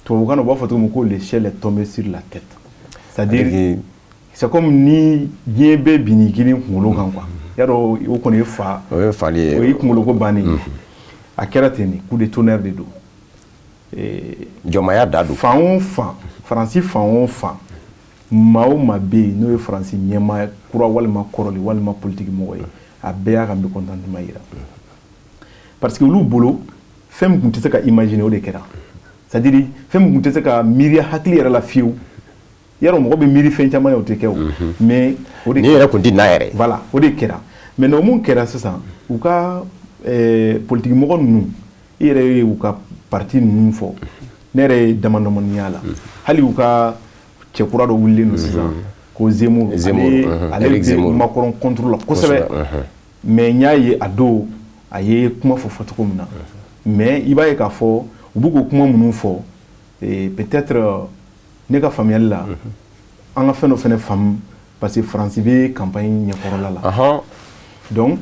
Speaker 3: tubabukan na u b'a fɔ cogo min ko l'échelle est tombée sur la tête c'est-à-dire c'est comme ni diɲɛ bɛɛ binni kini kunkolo kan quoi y'a dɔn o kɔni ye fa o ye fali ye o ye kunkolo ko bannen a kɛra ten de coup de tonnerre de don
Speaker 1: jɔnmaya da don
Speaker 3: fan o fan Faransi fan o fan maa o maa bɛ yen n'o ye Faransi ɲɛmaa kura walima kɔrɔli walima politiki mɔgɔ ye a bɛɛ y'a ka mécontentement yira parce que olu bolo fɛn min tun tɛ se ka imaginer o de kɛra c'est-à-dire fɛn min tun tɛ se ka miiriya hakili yɛrɛ la fiyewu yarɔ mɔgɔ bɛ miiri fɛn caman ye o tɛ kɛ o mais o de
Speaker 1: ni yɛrɛ tun tɛ na yɛrɛ
Speaker 3: voilà o de kɛra mais o mun kɛra sisan u ka politiki mɔgɔ ninnu i yɛrɛ ye u ka parti ninnu fɔ ne yɛrɛ ye damadamaniya la hali u ka cɛkura dɔ wulilen don sisan ko Zemmour ale bɛ Macron contre la kosɛbɛ mais n y'a ye a don a ye kuma fɔ cogo min na mais i b'a ye k'a fɔ u b'u ko kuma minnu fɔ peut-être ne ka faamuyali la an ka fɛn dɔ fɛnɛ faamu parce que Faransi bɛ campagne ɲɛkɔrɔla la donc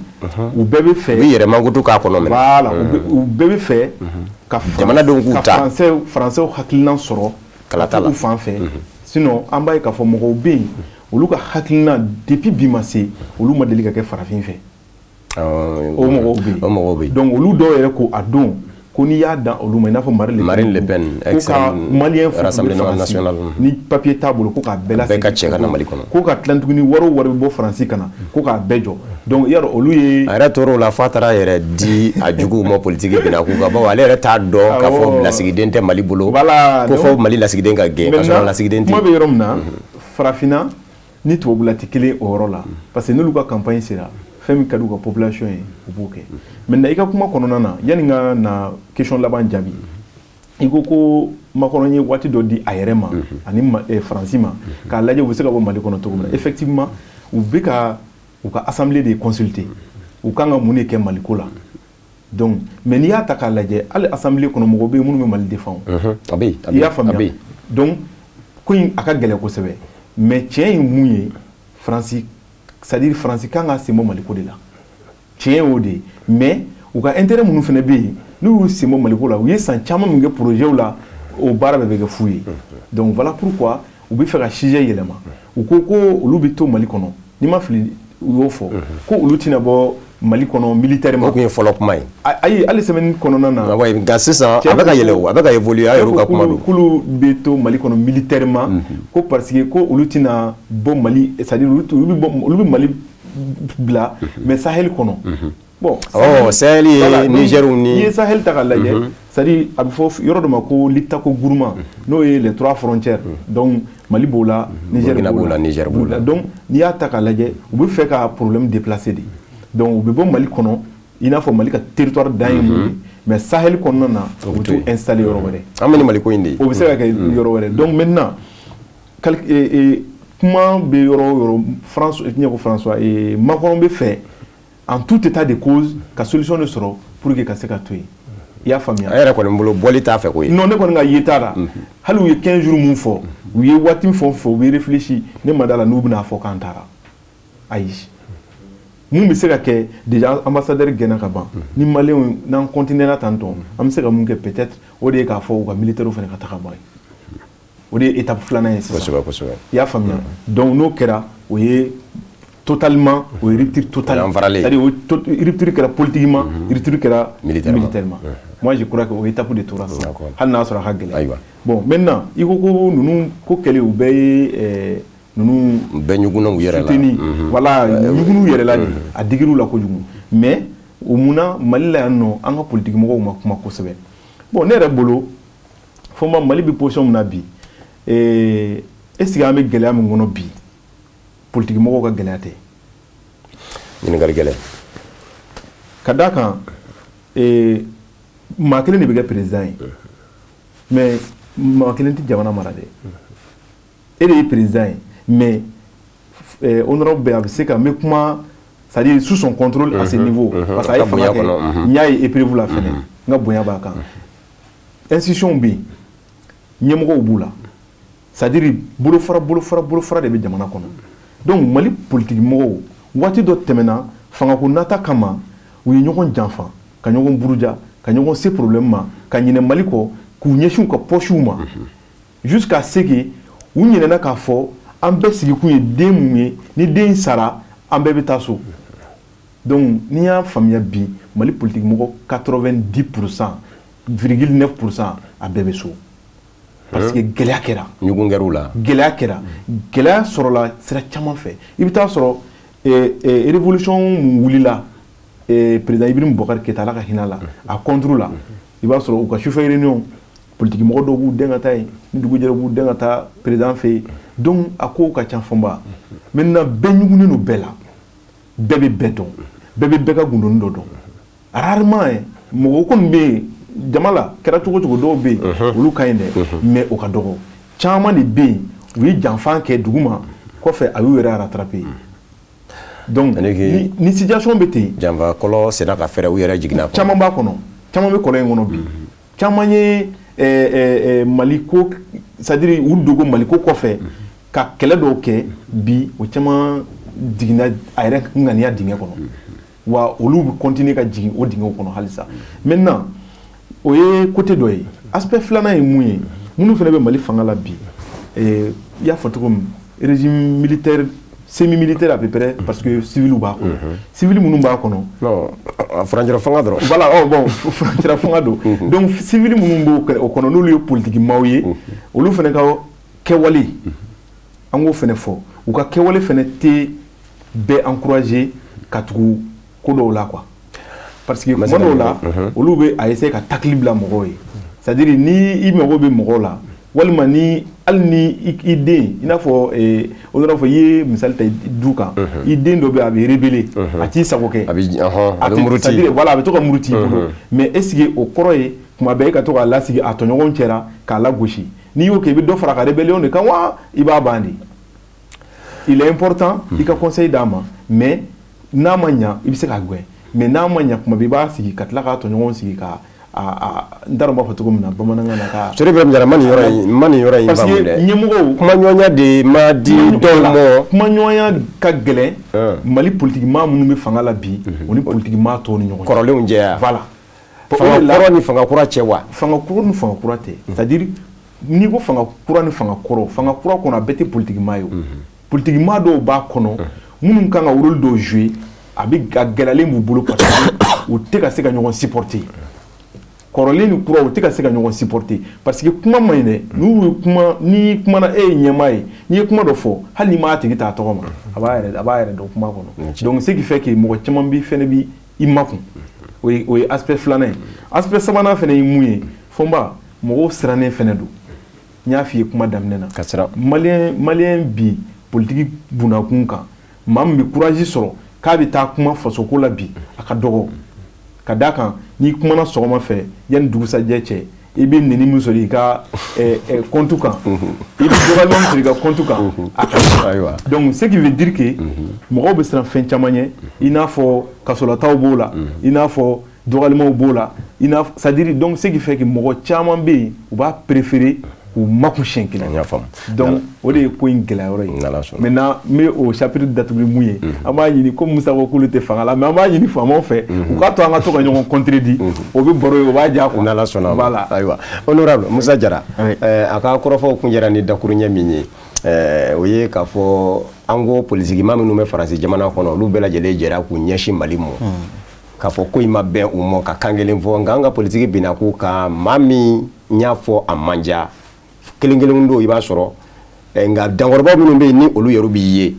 Speaker 3: u bɛɛ bɛ fɛ
Speaker 1: u bɛ yɛrɛmankutu k'a kɔnɔ mɛnɛ
Speaker 3: voilà u bɛɛ bɛ fɛ ka
Speaker 1: jamanadenw k'u ta
Speaker 3: Français hakilina sɔrɔ
Speaker 1: kalata la
Speaker 3: u fan fɛ sinon an b'a ye k'a fɔ mɔgɔw bɛ yen olu ka hakilina depuis bi ma se olu ma deli ka kɛ farafin fɛ o mɔgɔw bɛ yen donc olu dɔw yɛrɛ ko a don ko n'i y'a dan olu ma i n'a fɔ Marine Le Pen ko ka Malien Rassemblement National ni papier t'a bolo ko k'a bɛɛ lasegin
Speaker 1: ka cɛ ka na Mali kɔnɔ
Speaker 3: ko ka tilan tuguni wari o wari bɛ bɔ Faransi kana ko k'a bɛɛ jɔ donc yarɔ olu ye
Speaker 1: a yɛrɛ tor'o la f'a taara yɛrɛ di a juguw ma politiki bina k'u kan bawo ale yɛrɛ t'a dɔn k'a fɔ lasigiden tɛ Mali bolo ko fɔ Mali lasigiden ka gɛn ka sɔrɔ lasigiden tɛ
Speaker 3: kuma bɛ yɔrɔ min na farafinna ni tubabula tɛ kelen o yɔrɔ la parce que n'olu ka campagne sera fɛn min ka di u ka population ye u b'o kɛ maintenant i ka kuma kɔnɔna na yanni ka na question laban jaabi i ko Macron ye waati dɔ di a yɛrɛ ma ani Faransi ma k'a lajɛ u bɛ se ka bɔ Mali kɔnɔ cogo min na effectivement u bɛ ka u ka assemblée de consulter u kan ka mun de kɛ Mali ko la donc mais n'i y'a ta k'a lajɛ hali assemblée kɔnɔ mɔgɔw bɛ yen minnu bɛ Mali défend i y'a faamuya donc ko in a ka gɛlɛn kosɛbɛ mais tiɲɛ ye mun ye Faransi c'est-à-dire Faransi kan ka sen bɔ Mali ko de la tiɲɛ y'o de mais u ka intérêt minnu fana bɛ yen n'u y'u sen bɔ Mali ko la u ye san caman min kɛ projet la o baara bɛɛ bɛ kɛ fu ye donc voilà pourquoi u bɛ fɛ ka sujet yɛlɛma u ko olu bɛ to Mali kɔnɔ n'i ma fili u y'o fɔ ko olu tɛna bɔ Mali kɔnɔ militairement
Speaker 1: o tun ye fɔlɔ kuma ye
Speaker 3: ayi hali semaine kɔnɔna na
Speaker 1: nka sisan a bɛ ka yɛlɛ o a bɛ ka évoluer a yɛrɛ ka kuma don
Speaker 3: k'olu bɛ to Mali kɔnɔ militairement ko parce que ko olu tɛna bɔ Mali c'est-à-dire olu bɛ Mali bila mais Sahel kɔnɔ bon
Speaker 1: Sahel ye Niger ni
Speaker 3: ye Sahel ta ka lajɛ c'est-à-dire a bɛ fɔ yɔrɔ dɔ ma ko l'Iptako gourmand n'o ye les 3 frontières donc Mali b'o la Niger b'o la
Speaker 1: Niger b'o la
Speaker 3: donc n'i y'a ta ka lajɛ u bɛ fɛ ka problème déplacer de donc u bɛ bɔ Mali kɔnɔ i n'a fɔ Mali ka territoire dan ye mun ye mais Sahel kɔnɔna na u bɛ t'u installer yɔrɔ wɛrɛ
Speaker 1: an bɛ ni Mali ko in de ye
Speaker 3: o bɛ se ka kɛ yɔrɔ wɛrɛ donc maintenant kuma bɛ yɔrɔ o yɔrɔ François Macron bɛ fɛ en tout état de cause ka solution de sɔrɔ pour que ka se ka to yen i y'a faamuya
Speaker 1: a yɛrɛ kɔni bolo bɔli t'a fɛ ko ye
Speaker 3: non ne kɔni ka ye t'a la hali u ye 15 jours mun fɔ u ye waati min fɔ u bɛ réfléchir ne ma d'a la n'u bɛna fɔ k'an taara ayi mun bɛ se ka kɛ déjà ambassadeur gɛnna ka ban ni maliyɛnw n'an continuera tan tɔ an bɛ se ka mun kɛ peut-être o de ye k'a fɔ u ka militaires fana ka taga ban yen o de ye étape filanan ye sisan i y'a faamuya donc n'o kɛra o ye totalement o ye rupture totale c'est-à-dire rupture kɛra politiquement rupture kɛra militairement moi je crois que o étape de tora sisan hali n'a sɔrɔ a ka gɛlɛn bon maintenant i ko ko ninnu ko kɛlɛ u bɛɛ ye ninnu
Speaker 1: bɛɛ ɲugunna u yɛrɛ la
Speaker 3: soutenu voilà ɲugunna u yɛrɛ la de a digir'u la kojugu mais o munna Mali la yan nɔ an ka politique mɔgɔw ma kuma kosɛbɛ bon ne yɛrɛ bolo fɔ ma Mali bɛ position min na bi est-ce que an bɛ gɛlɛya min kɔnɔ bi politique mɔgɔw ka gɛlɛya tɛ
Speaker 1: ɲininkali gɛlɛn
Speaker 3: ka d'a kan maa kelen de bɛ kɛ président ye mais maa kelen tɛ jamana mara dɛ e de ye président ye mais honorable bɛ a bɛ se ka n bɛ kuma c'est-à-dire sous son contrôle à ce niveau parce que a ye fanga kɛ n y'a ye épreuve la fɛnɛ n ka bonya b'a kan institution bɛ yen ɲɛmɔgɔw b'u la c'est-à-dire bolofara de bɛ jamana kɔnɔ donc Mali politique mɔgɔw waati dɔ tɛmɛna fangako nata kama u ye ɲɔgɔn janfa ka ɲɔgɔn buruja ka ɲɔgɔn se problème ma ka ɲinɛ Mali kɔ k'u ɲɛsin u ka poches ma jusqu'à ce que u ɲinɛna k'a fɔ an bɛɛ sigikun ye den mun ye ni den sara an bɛɛ bɛ taa so donc n'i y'a faamuya bi Mali politique mɔgɔ 90%,9% a bɛɛ bɛ so parce que gɛlɛya kɛra
Speaker 1: ɲugun kɛr'u la
Speaker 3: gɛlɛya sɔrɔla sira caman fɛ i bɛ taa sɔrɔ révolution mun wulila président Ibrahim Boubacar Keïta Ala ka hinɛ la a contre la i b'a sɔrɔ u ka sufɛ réunion politique mɔgɔ dɔw b'u den ka taa yen ni dugu jɛra u b'u den ka taa président fɛ yen donc a kow ka ca fɔnba maintenant bɛɛ ɲugunnen don bɛɛ la bɛɛ bɛ bɛɛ dɔn bɛɛ bɛ bɛɛ ka gundonni dɔ dɔn rarement mɔgɔ kɔni bɛ yen jama la kɛra cogo cogo dɔw bɛ yen olu ka ɲi dɛ mais o ka dɔgɔ caman de bɛ yen u ye janfan kɛ dugu ma kɔfɛ a y'u yɛrɛ rattraper donc ni situation bɛ ten
Speaker 1: janfa kɔlɔ sera ka fɛrɛ u yɛrɛ jiginna
Speaker 3: caman b'a kɔnɔ caman bɛ kɔlɔn in kɔnɔ bi caman ye Mali ko c'est-à-dire u dogo Mali ko kɔfɛ ka kɛlɛ dɔw kɛ bi o caman jiginna a yɛrɛ ŋaniya dingɛ kɔnɔ wa olu bɛ continuer ka jigin o dingɛw kɔnɔ halisa maintenant o ye côté dɔ ye aspect filanan ye mun ye minnu fana bɛ Mali fanga la bi i y'a fɔ cogo min régime militaire semi-militaire à peu près parce que civil b'a kɔnɔ civil minnu b'a kɔnɔ
Speaker 1: non furancɛla fanga dɔrɔn
Speaker 3: voilà bon furancɛla fanga don donc civil minnu b'o kɔnɔ n'olu ye politique maaw ye olu fana ka kɛwale an k'o fana fɔ u ka kɛwale fana tɛ bɛɛ encourager ka tugu ko dɔw la quoi parce que kuma dɔw la olu bɛ a essayer ka takili bila mɔgɔw ye c'est-à-dire ni i mago bɛ mɔgɔw la walima ni hali ni i den i n'a fɔ o dɔrɔn fɔ i ye misali ta du kan i den dɔ bɛ a bɛ rebelle a t'i sago kɛ
Speaker 1: a bɛ muruti
Speaker 3: voilà a bɛ to ka muruti i bolo mais est ce que o kɔrɔ ye kuma bɛɛ i ka to k'a lasigi a tɔɲɔgɔnw cɛla k'a lagosi n'i y'o kɛ i bɛ dɔ fara a ka rébellion de kan wa i b'a ban de il est important i ka conseil d'a ma mais n'a ma ɲa i bɛ se k'a gɛn mais n'a ma ɲa kuma bɛɛ i b'a sigi ka tila k'a tɔɲɔgɔnw sigi ka n t'a dɔn n b'a fɔ cogo min na bamanankan na ka
Speaker 1: Sori Ibrahim Jara ma nin yɔrɔ in faamu dɛ
Speaker 3: parce que ɲɛmɔgɔw
Speaker 1: kuma ɲɔgɔnya de ma di dɔw ma
Speaker 3: kuma ɲɔgɔnya ka gɛlɛn Mali politique maa minnu bɛ fanga la bi o ni politique maa tɔw ni ɲɔgɔn cɛ
Speaker 1: kɔrɔlenw jɛya
Speaker 3: voilà
Speaker 1: fanga kɔrɔ ni fanga kura cɛ wa
Speaker 3: fanga kura ni fanga kura tɛ c'est-à-dire n'i ko fanga kura ni fanga kɔrɔ fanga kura kɔnɔ a bɛɛ tɛ politique maa ye o politique maa dɔw b'a kɔnɔ minnu kan ka rôle dɔw jouer a gɛlɛyalen b'u bolo parce que u tɛ ka se ka ɲɔgɔn supporter kɔrɔlen ni kura u tɛ ka se ka ɲɔgɔn supporter parce que kuma man ɲi dɛ ni kumana e ye ɲɛmaa ye n'i ye kuma dɔ fɔ hali n'i m'a tigi t'a tɔgɔ ma a b'a yɛrɛ dɔn kuma kɔnɔ donc ce qui fait que mɔgɔ caman bi fɛnɛ bi i makun o ye aspect filanan ye aspect sabanan fana ye mun ye Fɔnba mɔgɔw sirannen fana don n y'a f'i ye kuma daminɛ na maliyɛn bi politiki bunakun kan maa min bɛ courage sɔrɔ k'a bɛ taa kuma fasoko la bi a ka dɔgɔ ka d'a kan n'i kumana sɔgɔma fɛ yanni dugusajɛ cɛ i bɛ nɛni min sɔrɔ i ka compte kan i bɛ dɔgɔyalima min sɔrɔ i ka compte kan a ka dɔgɔ donc ce qui veut dire que mɔgɔw bɛ siran fɛn caman ɲɛ i n'a fɔ kasolataw b'o la i n'a fɔ dɔgɔyalimaw b'o la i n'a c'est à dire donc ce qui fait que mɔgɔ caman bɛ yen u b'a préférer k'u makun siɲɛ kelen donc o de ye ko in gɛlɛyayɔrɔ ye maintenant n bɛ o chapitre datuguli mun ye an b'a ɲini comme Musa ko k'olu tɛ fanga la mais an b'a ɲini faamaw fɛ u k'a to an ka to ka ɲɔgɔn contredit o bɛ baro ye o b'a diya quoi n'Ala sɔnna ma
Speaker 1: ayiwa honorable Musa Jara a ka kɔrɔfɔw kun jɛra ni dakuruɲɛ min ye o ye k'a fɔ an ko politigima minnu bɛ Faransi jamana kɔnɔ olu bɛɛ lajɛlen jɛra k'u ɲɛsin Mali ma k'a fɔ ko in ma bɛn u ma ka kan kelen fɔ nka an ka politiki binna k'u kan maa min y'a fɔ a man diya kelen kelen don i b'a sɔrɔ nka dankɔrɔbaw minnu bɛ yen ni olu yɛrɛ b'i ye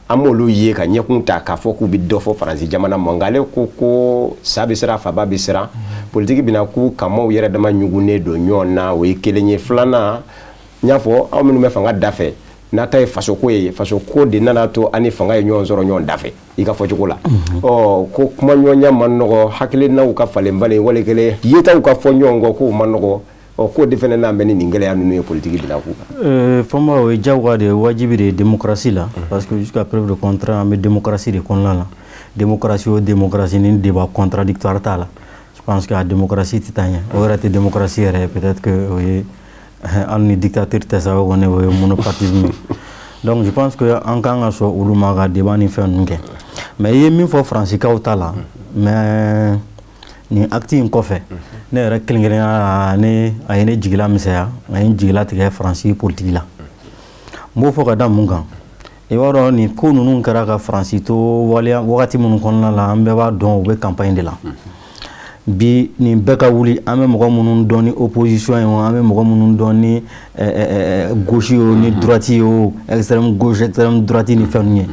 Speaker 1: an b'olu ye ka ɲɛkun ta k'a fɔ k'u bɛ dɔ fɔ Faransi jamana ma nka ale ko sa bɛ siran faba bɛ siran politiki binna k'u kamaw yɛrɛ dama ɲugunnen don ɲɔgɔn na o ye kelen ye filanan n y'a fɔ aw minnu bɛ fanga dafɛ n'a ta ye fasoko ye fasoko de nana to ani fanga ye ɲɔgɔn sɔrɔ ɲɔgɔn dafɛ i ka fɔcogo la ko kuma ɲɔgɔnya man nɔgɔ hakilinaw ka falen balen wale kelen yetaw ka fɔ ɲɔgɔn kɔ k'o man nɔgɔ ko de fana n'a bɛ ni nin gɛlɛya ninnu ye politiki bila k'u kan
Speaker 2: Fɔnba o ye jagoya de ye wajibi de ye démocratie la parce que jusqu'à preuve de contraire an bɛ démocratie de kɔnɔna la démocratie o démocratie ni débat contradictoire t'a la je pense que a démocratie tɛ taa ɲɛ o yɛrɛ tɛ démocratie yɛrɛ peut-être que o ye hali ni dictateur tɛ sa o kɔni o ye monopartisme donc je pense que an kan ka sɔn olu ma ka débat ni fɛn ninnu kɛ mais i ye min fɔ Faransikaw ta la mais nin acte in kɔfɛ ne yɛrɛ kelen-kelenya la a ye ne jigila misɛnya a ye n jigila tigɛ Faransi politiki la n b'o fɔ ka da mun kan i b'a dɔn nin ko ninnu kɛra ka Faransi to wagati minnu kɔnɔna la an bɛɛ b'a dɔn u bɛ campagne de la bi nin bɛɛ ka wuli an bɛ mɔgɔ minnu dɔn ni opposition ye o an bɛ mɔgɔ minnu dɔn ni gauche o ni droite o extrême gauche extrême droite ni fɛn ninnu ye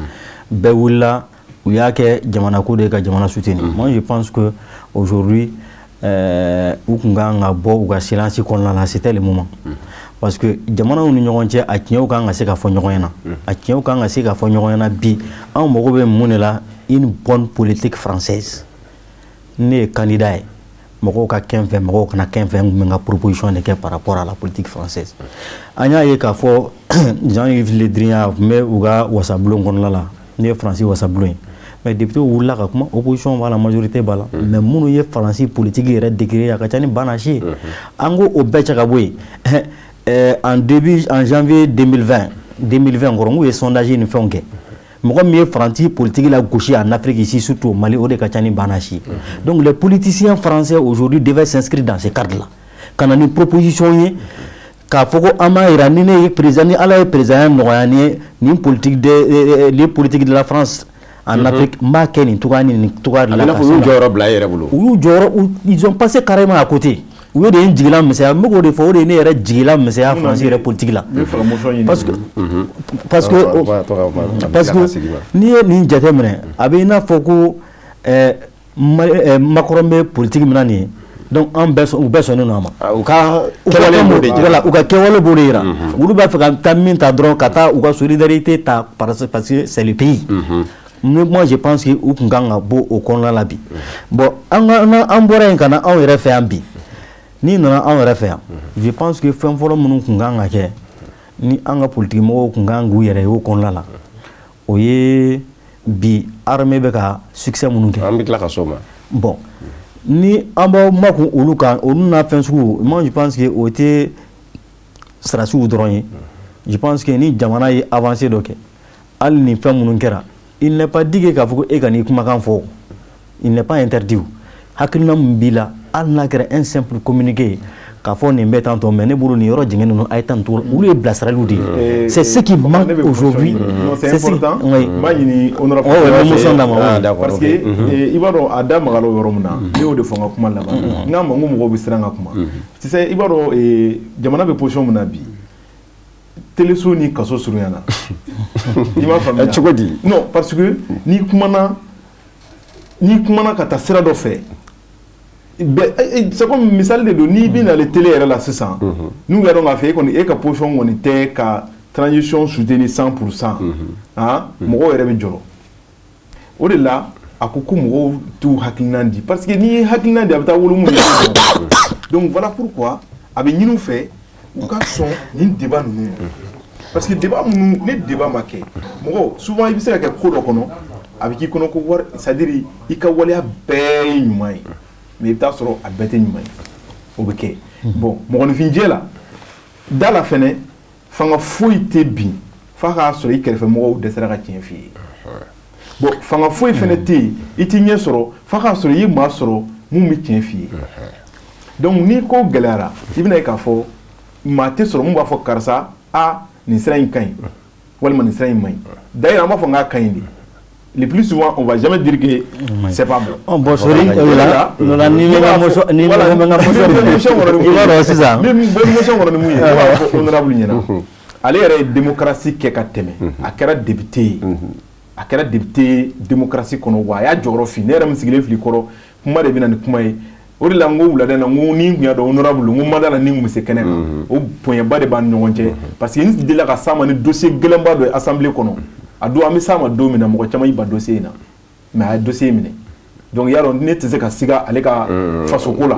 Speaker 2: bɛɛ wulila u y'a kɛ jamana ko de ye ka jamana soutenir moi je pense que aujourd'hui u kun kan ka bɔ u ka silence kɔnɔna la c'était le moment parce que jamanaw ni ɲɔgɔn cɛ a tiɲɛw kan ka se ka fɔ ɲɔgɔn ɲɛna a tiɲɛw kan ka se ka fɔ ɲɔgɔn ɲɛna bi anw mago bɛ mun de la une bonne politique française ne ye candidat ye mɔgɔw ka kɛn fɛ mɔgɔw kana kɛn fɛ n kun bɛ n ka proposition de kɛ par rapport à la politique française an y'a ye k'a fɔ Jean-Yves Le Drian tun bɛ u ka wasabulon kɔnɔna la ne ye Faransi wasabulon ye mais député wulila ka kuma opposition b'a la majorité b'a la mais minnu ye Faransi politique yɛrɛ décrié a ka ca ni banasi ye an ko o bɛɛ cɛ ka bɔ yen en janvier 2020 kɔrɔ n k'u ye sondage ni fɛnw kɛ mɔgɔ min ye Faransi politique la gosi en Afrique ici surtout au Mali o de ka ca ni banasi donc les politiciens français aujourd'hui devaient s'inscrire dans ces cadres là ka na ni proposition ye k'a fɔ ko an b'a yira ni ne ye président ni Ala ye président nɔgɔya ni ye nin politique de la France en Afrique m'a kɛ nin cogoya ni nin cogoya de la.
Speaker 1: u y'u jɔyɔrɔ bila e yɛrɛ bolo.
Speaker 2: u y'u jɔyɔrɔ ils ont passé carrément à côté. u y'o de ye n jigila misɛnya n bɛ k'o de fɔ o de ye ne yɛrɛ jigila misɛnya Faransi yɛrɛ politique la. parce que n'i ye nin jate minɛ a bɛ i n'a fɔ ko Macron bɛ politique min na nin ye donc an bɛɛ u bɛɛ sɔnnen don a ma.
Speaker 1: u ka kɛwale b'o de jira.
Speaker 2: u ka kɛwale b'o de jira. olu b'a fɛ ka taa min ta dɔrɔn ka taa u ka solidarité ta parce que c'est le pays. Moi je pense que u kun kan ka bɔ o kɔnɔna la bi bon an bɔra yen ka na anw yɛrɛ fɛ yan bi n'i nana anw yɛrɛ fɛ yan je pense que fɛn fɔlɔ minnu kun kan ka kɛ ni an ka politikimɔgɔw kun kan k'u yɛrɛ ye o kɔnɔna la o ye bi armée bɛ ka succès minnu kɛ.
Speaker 1: an bɛ tila ka s'o ma.
Speaker 2: bon ni an b'aw makun olu kan olu n'a fɛn sugu moi je pense que o tɛ sirasugu dɔrɔn ye je pense que ni jamana ye avancé dɔ kɛ hali ni fɛn minnu kɛra. Il n'est pas dit que k'a fɔ ko e ka n'i kumakan fɔ il n'est pas interdit hakilina min b'i la hali n'a kɛra un simple communiqué k'a fɔ nin bɛ tan tɔ mais ne bolo nin yɔrɔ jɛngɛnnen don a ye tan nin cogo la olu ye bilasiraliw de ye c'est ce qui manque aujourd'hui.
Speaker 3: c'est important n b'a ɲini honorable parce que i b'a dɔn a da magala o yɔrɔ min na ne y'o de fɔ n ka kuma laban n k'a ma n ko mɔgɔw bɛ siran ka kuma tu sais i b'a dɔn jamana bɛ position min na bi téléso ni kaso surunyana i m'a faamuya cogo di non parce que ni kumana ni kumana ka taa sira dɔ fɛ c'est comme misali de don n'i bɛna le télé yɛrɛ la sisan n'u y'a dɔn k'a fɔ e kɔni e ka position kɔni tɛ ka transition soutenir 100% mɔgɔw yɛrɛ bɛ jɔrɔ o de la a ko ko mɔgɔw t'u hakilina di parce que n'i ye hakilina di a bɛ taa wolomu donc voilà pourquoi a bɛ ɲini u fɛ u ka sɔn nin débat ninnu parce que débat ninnu ni débat ma kɛ mɔgɔ souvent i bɛ se ka kɛ ko dɔ kɔnɔ a bɛ k'i kɔnɔ ko wari c'est à dire i ka waleya bɛɛ ye ɲuman ye mais i bɛ taa sɔrɔ a bɛɛ tɛ ɲuman ye o bɛ kɛ bon mɔgɔninfinjɛ la da la fɛnɛ fanga foyi tɛ bin f'a k'a sɔrɔ i kɛrɛfɛ mɔgɔw dɛsɛra ka tiɲɛ f'i ye bon fanga foyi fɛnɛ tɛ yen i t'i ɲɛ sɔrɔ f'a k'a sɔrɔ i ye maa sɔrɔ mun bɛ tiɲɛ f'i ye donc ni ko gɛlɛyara i bɛna ye k'a fɔ maa tɛ sɔrɔ mun b'a fɔ karisa nin sira in ka ɲi walima nin sira in man ɲi d'ailleurs an b'a fɔ n k'a ka ɲi de le plus souvent on va jamais dire que c'est pas bon.
Speaker 2: Bon sori la ni nga motion ni nga motion iba sisan
Speaker 3: ni motion wala ni mun ye b'a fɔ honorable ɲɛna ale yɛrɛ ye démocratie kɛ ka tɛmɛ a kɛra député ye a kɛra député démocratie kɔnɔ wa a y'a jɔyɔrɔ fi ne yɛrɛ min sigilen filɛ kɔrɔ kuma de bɛ na ni kuma ye o de la n ko wulada in na n ko ni n kun y'a dɔn honorable n ko mandat la ni n kun bɛ se kɛnɛ kan o bonyaba de b'an ni ɲɔgɔn cɛ parce que n delila ka s'a ma ni dossier gɛlɛnba dɔ ye assemblée kɔnɔ a don an bɛ s'a ma don min na mɔgɔ caman y'i ban dossier in na mais a ye dossier minɛ donc y'a dɔn ne tɛ se ka siga ale ka fasoko la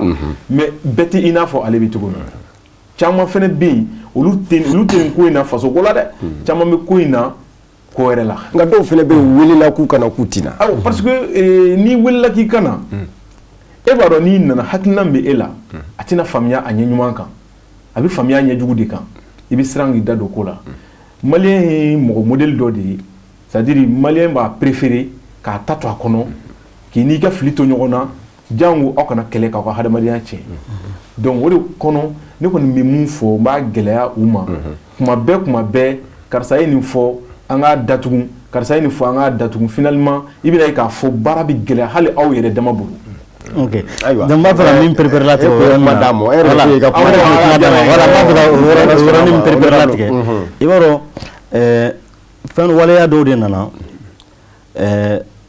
Speaker 3: mais bɛɛ tɛ i n'a fɔ ale bɛ cogo min caman fɛnɛ bɛ yen olu tɛ nin ko in na fasoko la dɛ caman bɛ ko in na ko wɛrɛ la
Speaker 1: nka dɔw fɛnɛ bɛ yen welela k'u kana k'u tina
Speaker 3: parce que n'i welela k'i kana e b'a dɔn n'i nana hakilina min bɛ e la a tɛna faamuya a ɲɛ ɲuman kan a bɛ faamuya ɲɛ jugu de kan i bɛ siran k'i da don ko la maliyɛn ye mɔgɔ modèle dɔ de ye c'est à dire maliyɛn b'a préféré k'a ta to a kɔnɔ k'i n'i ka fili to ɲɔgɔn na jango aw kana kɛlɛ k'aw ka hadamadenya tiɲɛ donc o de kɔnɔ ne kɔni bɛ mun fɔ n b'a gɛlɛya u ma kuma bɛɛ karisa ye nin fɔ an k'a datugu karisa ye nin fɔ an k'a datugu finalement i bɛna ye k'a fɔ baara bɛ gɛlɛya hali aw yɛrɛ dama bolo.
Speaker 2: Ok. Donc b'a fɛ ka min peripérer latigɛ o yɔrɔ ma d'a ma. Voilà. B'a fɛ ka o yɔrɔnin min peripérer latigɛ. I b'a dɔn fɛn waleya dɔw de nana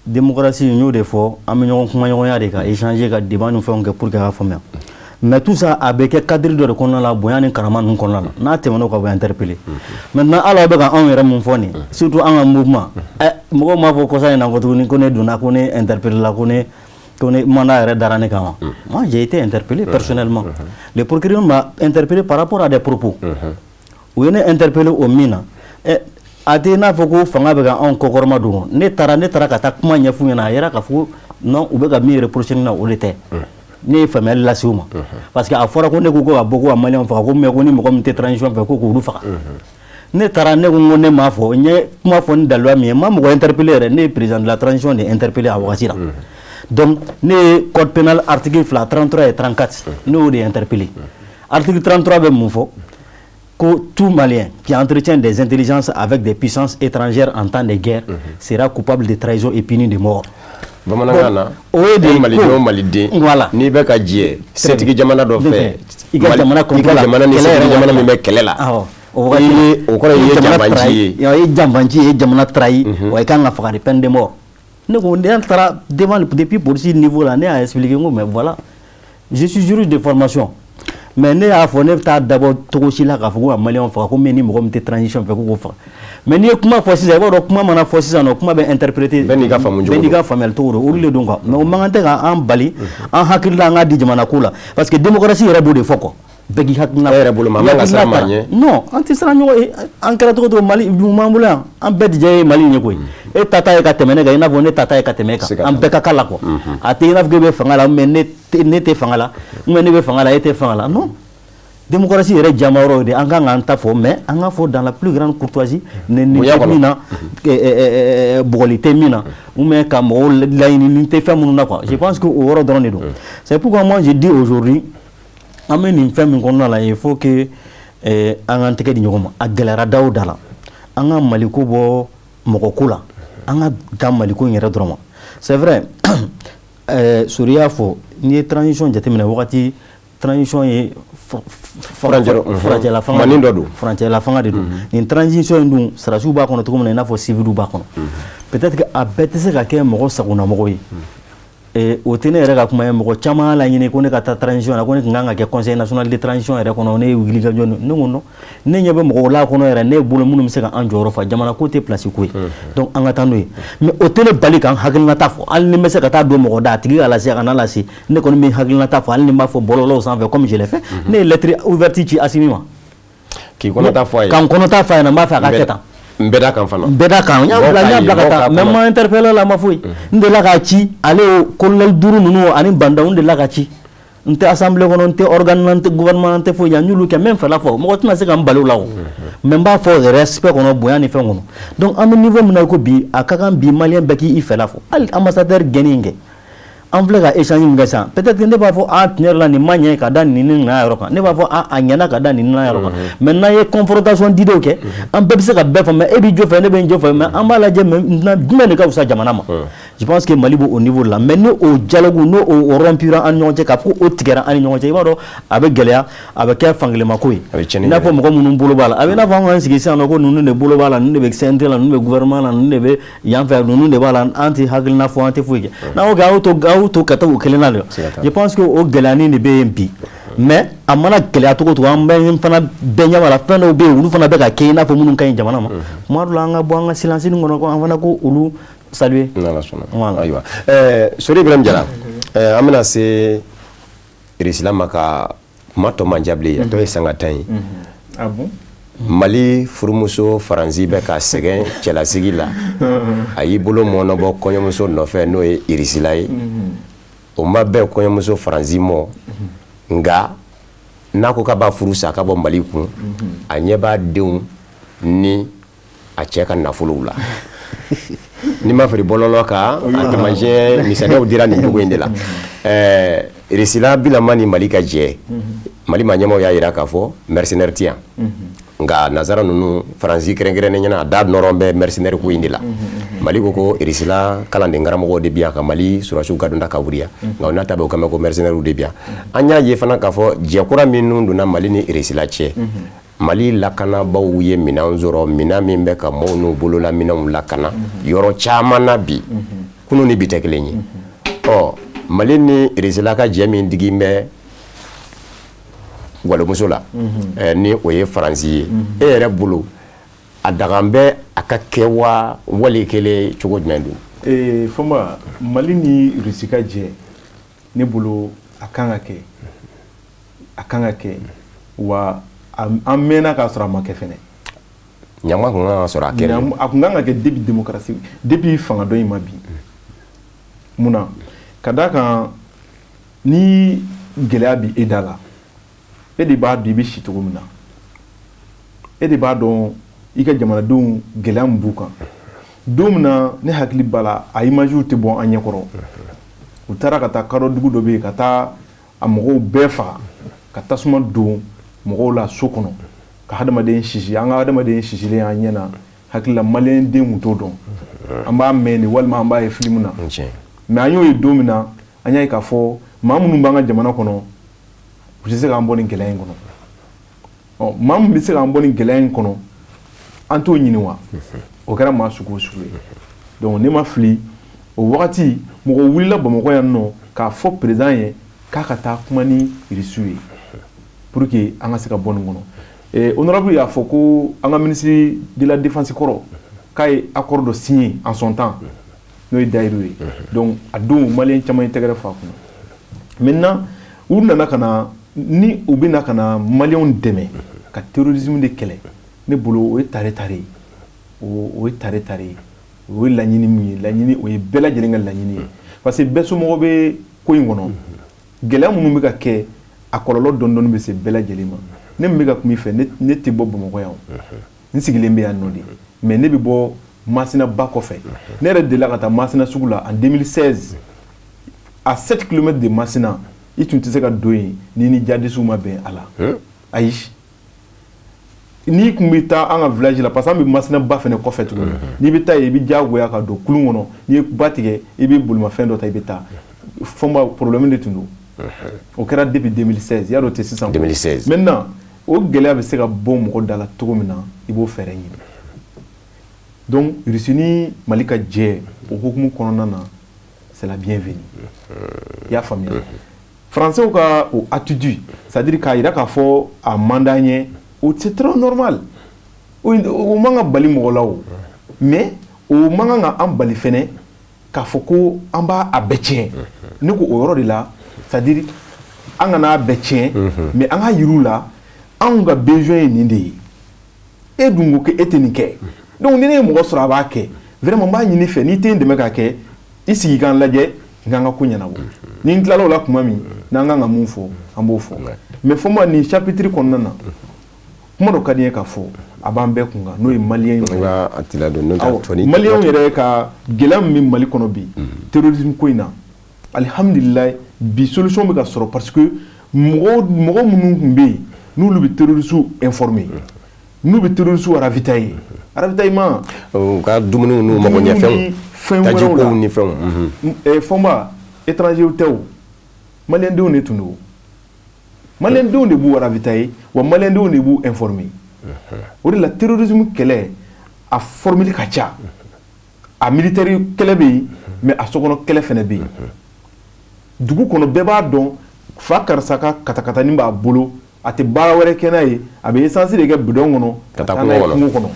Speaker 2: démocratie n y'o de fɔ an bɛ ɲɔgɔn kumaɲɔgɔnya de ka échanger ka débat ni fɛnw kɛ pour que a ka faamuya mais tout ça a bɛ kɛ cadre dɔ de kɔnɔna la bonya ni karama ninnu kɔnɔna la n'a tɛmɛn'o kan o bɛ interpeller maintenant hali aw bɛ ka anw yɛrɛ mun fɔ nin surtout an ka mouvement mɔgɔw m'a fɔ kɔsa in na ko tuguni ko ne donna ko ne interpeller la ko ne mandat yɛrɛ dara ne kama moi j'ai été interpellé personnellement le procureur m'a interpellé par rapport à des propos u ye ne interpellé o min na a tɛ n'a fɔ ko fanga bɛ ka anw kɔkɔrɔma don ne taara ka taa kuma ɲɛf'u ɲɛna a yɛrɛ k'a fɔ non u bɛ ka min reprocher ne na o de tɛ ne ye faamuyali lase u ma parce que a fɔra ko ne ko ka bɔ ko ka maliyɛnw faga ko mais ko ni mɔgɔ min tɛ transition fɛ ko k'olu faga ne taara ne ko ne m'a fɔ n ye kuma fɔ ni daluya min ye n ma mɔgɔ interpellé yɛrɛ ne ye président de la transition de interpellé a wagati la donc ne ye code pénal article 33 et 34 ne y'o de interpellé article 33 bɛ mun fɔ que tout Malien qui entretient des intelligences avec des puissances étrangères en temps de guerre sera coupable de trahison et puni de mort.
Speaker 1: Bamanankan na o ye de Maliden o Maliden n'i bɛ ka diɲɛ setigi jamana dɔ fɛ
Speaker 2: i ka jamana
Speaker 1: ni setigi jamana min bɛ kɛlɛ la o kɔrɔ ye jambanci ye i ye jambanci ye jamana trahi wa i kan ka faga de peine de mort ne ko ne taara depuis polisi niveau la ne y'a expliqué n ko mais voilà je suis juriste de formation mais ne y'a fɔ ne bɛ taa dabɔ cogo si la k'a fɔ ko ka maliyɛnw faga ko mais ni mɔgɔ min tɛ transition fɛ ko k'o faga mais n'i ye kuma fɔ sisan i b'a dɔn kuma mana fɔ sisan nɔ kuma bɛ interpréter bɛɛ n'i ka faamuyali cogo don olu de don quoi mais o man kan tɛ k'an bali an hakili la an k'a di jamana ko la parce que démocratie yɛrɛ b'o de fɔ quoi bɛɛ k'i hakilina yɛrɛ bolo ma man ka siran maa ɲɛ
Speaker 2: non an tɛ siran ɲɔgɔn ye an kɛra cogo cogo Mali mun b'an bolo yan an bɛɛ de diya ye Mali ɲɛ koyi e ta ye ka tɛmɛ ne kan i n'a fɔ ne ta ye ka tɛmɛ e kan an bɛɛ ka kan la quoi a tɛ i n'a fɔ k'e bɛ fanga la mais ne tɛ fanga la ou bien ne bɛ fanga la e tɛ fanga la non démocratie yɛrɛ jama yɔrɔ de an kan k'an ta fɔ mais an ka fɔ dans la plus grande courtoisie nin tɛ min na bugɔli tɛ min na ou bien ka mɔgɔw laɲini nin tɛ fɛn minnu na quoi je pense que o yɔrɔ dɔrɔn de don c'est pourquoi moi je dis aujourd'hui an bɛ nin fɛn min kɔnɔna la il faut que an k'an tɛgɛ di ɲɔgɔn ma a gɛlɛyara da o da la an ka maliko bɔ mɔgɔko la an ka dan maliko in yɛrɛ dɔrɔn ma c'est vrai Sori y'a fɔ n'i ye transition jateminɛ wagati transition ye furancɛla fanga de don nin transition in dun sarasiw b'a kɔnɔ cogo min na i n'a fɔ civiliw b'a kɔnɔ peut-être que a bɛɛ tɛ se ka kɛ mɔgɔ sagonamɔgɔ ye o tɛ ne yɛrɛ ka kuma ye mɔgɔ caman la ɲini ko ne ka taa transition na ko ne tun kan ka kɛ conseil national de transition yɛrɛ kɔnɔ ne ye wuli ka jɔ ne ko non ne ɲɛ bɛ mɔgɔw la kɔnɔ yɛrɛ ne bolo minnu bɛ se ka an jɔyɔrɔ fa jamana ko tɛ place ko ye donc an ka taa n'o ye mais o tɛ ne bali kan hakilinata fɔ hali ni n bɛ se ka taa don mɔgɔ da a tigi ka lase a kana lase ne kɔni bɛ hakilinata fɔ hali ni n b'a fɔ bɔlɔlɔw sanfɛ comme je l'ai fait ne ye lettre ouverte ci Asimi ma
Speaker 1: k'i kɔnɔta fɔ a ye
Speaker 2: ka n kɔnɔta fɔ a ɲɛna n b'a fɛ a ka kɛ tan
Speaker 1: n bɛɛ da kan fana
Speaker 2: n bɛɛ da kan n y'a bila ka taa mais ma interpellé la ma foyi n delila k'a ci ale colonel duuru ninnu ani bandaw n delila ka ci n tɛ assemblée kɔnɔ n tɛ organe na n tɛ gouvernement n tɛ foyi n y'olu kɛ n bɛ n fɛla fɔ mɔgɔ tɛna se ka n bali o la o mais n b'a fɔ respect kɔnɔ bonya ni fɛn kɔnɔ donc an bɛ niveau min na ko bi a ka kan bi maliyɛn bɛɛ k'i fɛla fɔ hali ambassadeur gɛnni in kɛ an filɛ ka échange min kɛ sisan peut-être ne b'a fɔ tiɲɛ yɛrɛ la nin ma ɲɛ ka da nin ni na yɔrɔ kan ne b'a fɔ a ɲɛna ka da nin na yɔrɔ kan mais n'an ye confrontation didenw kɛ an bɛɛ bɛ se ka bɛɛ fɔ mais e b'i jɔ fɛ ne bɛ n jɔ fɛ mais an b'a lajɛ jumɛn de ka fisa jamana ma je pense que Mali b'o niveau de la mais ni o dialogue n'o rompura an ni ɲɔgɔn cɛ k'a fɔ o tigɛra an ni ɲɔgɔn cɛ i b'a dɔn a bɛ gɛlɛya a bɛ kɛ fankelenmako ye i n'a fɔ mɔgɔ minnu bolo b'a la a bɛ i n'a fɔ an k'an sigi sisan nɔ ko ninnu de bolo b'a la ninnu de bɛ CNT la ninnu bɛ gouvernement la ninnu de bɛ yan fɛ ninnu de b'a la an tɛ hakilina fɔ an tɛ foyi kɛ n'an ko kɛ a y'o to ka taa o kelen na de je pense que o gɛlɛyani de bɛ yen bi mais a mana gɛlɛya cogo cogo an bɛ fana bɛɛ ɲɛ b'a la fɛn dɔw bɛ yen olu fana bɛ ka kɛ i n'a fɔ minnu ka ɲi jamana ma tuma dɔw la an ka bɔ an ka silence nin kɔnɔ ko an fana ko olu saluer
Speaker 1: ayiwa Sori Ibrahim Jara an bɛna se Irisila ma ka kuma tɔ man diya bilen a tɔ ye sanga 10 ye Mali furumuso Faransi bɛ ka sɛgɛn cɛlasigi la a y'i bolo mɔnɔbɔ kɔɲɔmuso nɔfɛ n'o ye Irisila ye o ma bɛn kɔɲɔmuso Faransi mɔ nka n'a ko k'a b'a furu sa ka bɔ Mali kun a ɲɛ b'a denw ni a cɛ ka nafolow la ni ma firi bɔlɔlɔ kan a taamasiyɛn misaliyaw dira nin cogo in de la Irisila Bilama ni Mali ka jɛ Mali ma ɲɛmaaw y'a jira k'a fɔ mercenaire tɛ yan nka nazara ninnu Faransi kɛrɛnkɛrɛnnen ɲɛna a da nɔrɔ bɛ mercenaire ko in de la Mali ko Irisila kalanden karamɔgɔw de bi yan ka Mali surasiw ka donda ka wuriya nka o n'a ta bɛ o kama ko mercenaires de bi yan an y'a ye fana k'a fɔ jɛkura minnu donna Mali ni Irisila cɛ Mali lakanabaaw ye minɛn sɔrɔ minɛn min bɛ ka maaw n'u bolola minɛnw lakana yɔrɔ caman na bi kunun ni bi tɛ kelen ye Mali ni Irisila ka jɛ min digi bɛ walimuso la ni o ye Faransi ye e yɛrɛ bolo a dagan bɛ a ka kɛ wa wali kelen cogo jumɛn don
Speaker 3: Fɔnba Mali ni Irisi ka jɛ ne bolo a kan ka kɛ wa an mɛnna k'a sɔrɔ a ma kɛ fɛnɛ
Speaker 1: ɲama kun kan ka sɔrɔ a kɛra
Speaker 3: a kun kan ka kɛ depuis démocratie depuis fanga dɔ in ma bi munna ka d'a kan ni gɛlɛya bi e da la e de b'a dɔn i bɛ si cogo min na e de b'a dɔn i ka jamanadenw gɛlɛya min b'u kan don min na ne hakili b'a la a images tɛ bɔ an ɲɛkɔrɔ u taara ka taa kadɔ dugu dɔ bɛ yen ka taa a mɔgɔw bɛɛ faga ka tasuma don mɔgɔw la so kɔnɔ ka hadamaden sisi an ka hadamaden sisilen an ɲɛ na hakili la maliyɛn den kun t'o dɔn an b'a mɛn de walima an b'a ye film na mais an y'o ye don min na an y'a ye k'a fɔ maa minnu b'an ka jamana kɔnɔ u tɛ se k'an bɔ nin gɛlɛya in kɔnɔ maa min bɛ se k'an bɔ nin gɛlɛya in kɔnɔ an t'o ɲini wa o kɛra maa sugu o sugu ye donc ne ma fili o wagati mɔgɔ wulila Bamakɔ yan nɔ k'a fɔ président ye k'a ka taa kuma ni Irisiw ye pour que an ka se ka bɔ nin kɔnɔ honorable y'a fɔ ko an ka ministre de la défense kɔrɔ k'a ye accord dɔ signé en son temps n'o ye Dayiru ye donc a don maliyɛn caman ye tɛgɛrɛ f'a kunna maintenant u nana ka na ni u bɛna ka na maliyɛnw dɛmɛ ka terrorisme de kɛlɛ ne bolo o ye tare tare o ye tare tare o ye laɲini min ye laɲini o ye bɛɛ lajɛlen ka laɲini ye parce que bɛɛ somɔgɔ bɛ ko in kɔnɔ gɛlɛya minnu bɛ ka kɛ a kɔlɔlɔ dɔɔni dɔɔni bɛ se bɛɛ lajɛlen ma ne min bɛ ka kuma i fɛ ne tɛ bɔ Bamakɔ yan n sigilen bɛ yan nɔ de mais ne bɛ bɔ Masina ba kɔfɛ ne yɛrɛ delila ka taa Masina sugu la en 2016 à 7 km de Masina i tun tɛ se ka don yen ni ni jadisiw ma bɛn a la ayi n'i kun bɛ taa an ka village la parce que an bɛ Masina ba fɛnɛ kɔfɛ tuguni n'i bɛ taa yen i bɛ diyagoya ka don kulun kɔnɔ n'i ye ba tigɛ i bɛ bolimafɛn dɔ ta i bɛ taa fɔnba problème de tun don o kɛra depuis 2016 y'a dɔn o tɛ sisan
Speaker 1: 2016
Speaker 3: maintenant o gɛlɛya bɛ se ka bɔ mɔgɔ da la cogo min na i b'o fɛɛrɛ ɲini donc Irisi ni Mali ka jɛ o hukumu kɔnɔna na c'est la bienvenue. Il y a famille. Français ou ka attitude, c'est-à-dire qu'il y a un mandat, c'est très normal. Au manga bali mogolao, mais au manga en bali fene, k'a foko en bas à betien. Nous au rôle de là, c'est-à-dire on a betien, mais on a yirou là, on a besoin d'indi. Et donc que étenique. Donc n'est mo sera vaque. Vraiment ba ni fait ni tin de meka ke. Ici quand la je, nganga kunya na wo. Ni ntlalo la kuma mi, na nganga mufo, ambofo. Mais faut moi ni chapitre konnana. Kuma do kadien ka fo. Abambe kunga no e malien
Speaker 1: nga atila do no
Speaker 3: toni malien yere ka gelam mi mali kono bi terrorisme ko ina alhamdulillah bi solution be ka soro parce que mo munu mbe nous le terroristes informé nous le terroristes ravitaillement
Speaker 1: ka dumunu no mo nya fen taji ko ni fen
Speaker 3: e fomba étranger ou tew malien de on est tuno malien de on de bu ravitailler wa malien de on de bu informé. Le terrorisme qu'elle a formulé kacha a militaire qu'elle est mais à ce qu'on a qu'elle fait n'est du coup qu'on a béba donc fa karsaka katakata nimba bolo a te barawere kenaye a be essence de gars bidon gono katana kungo kono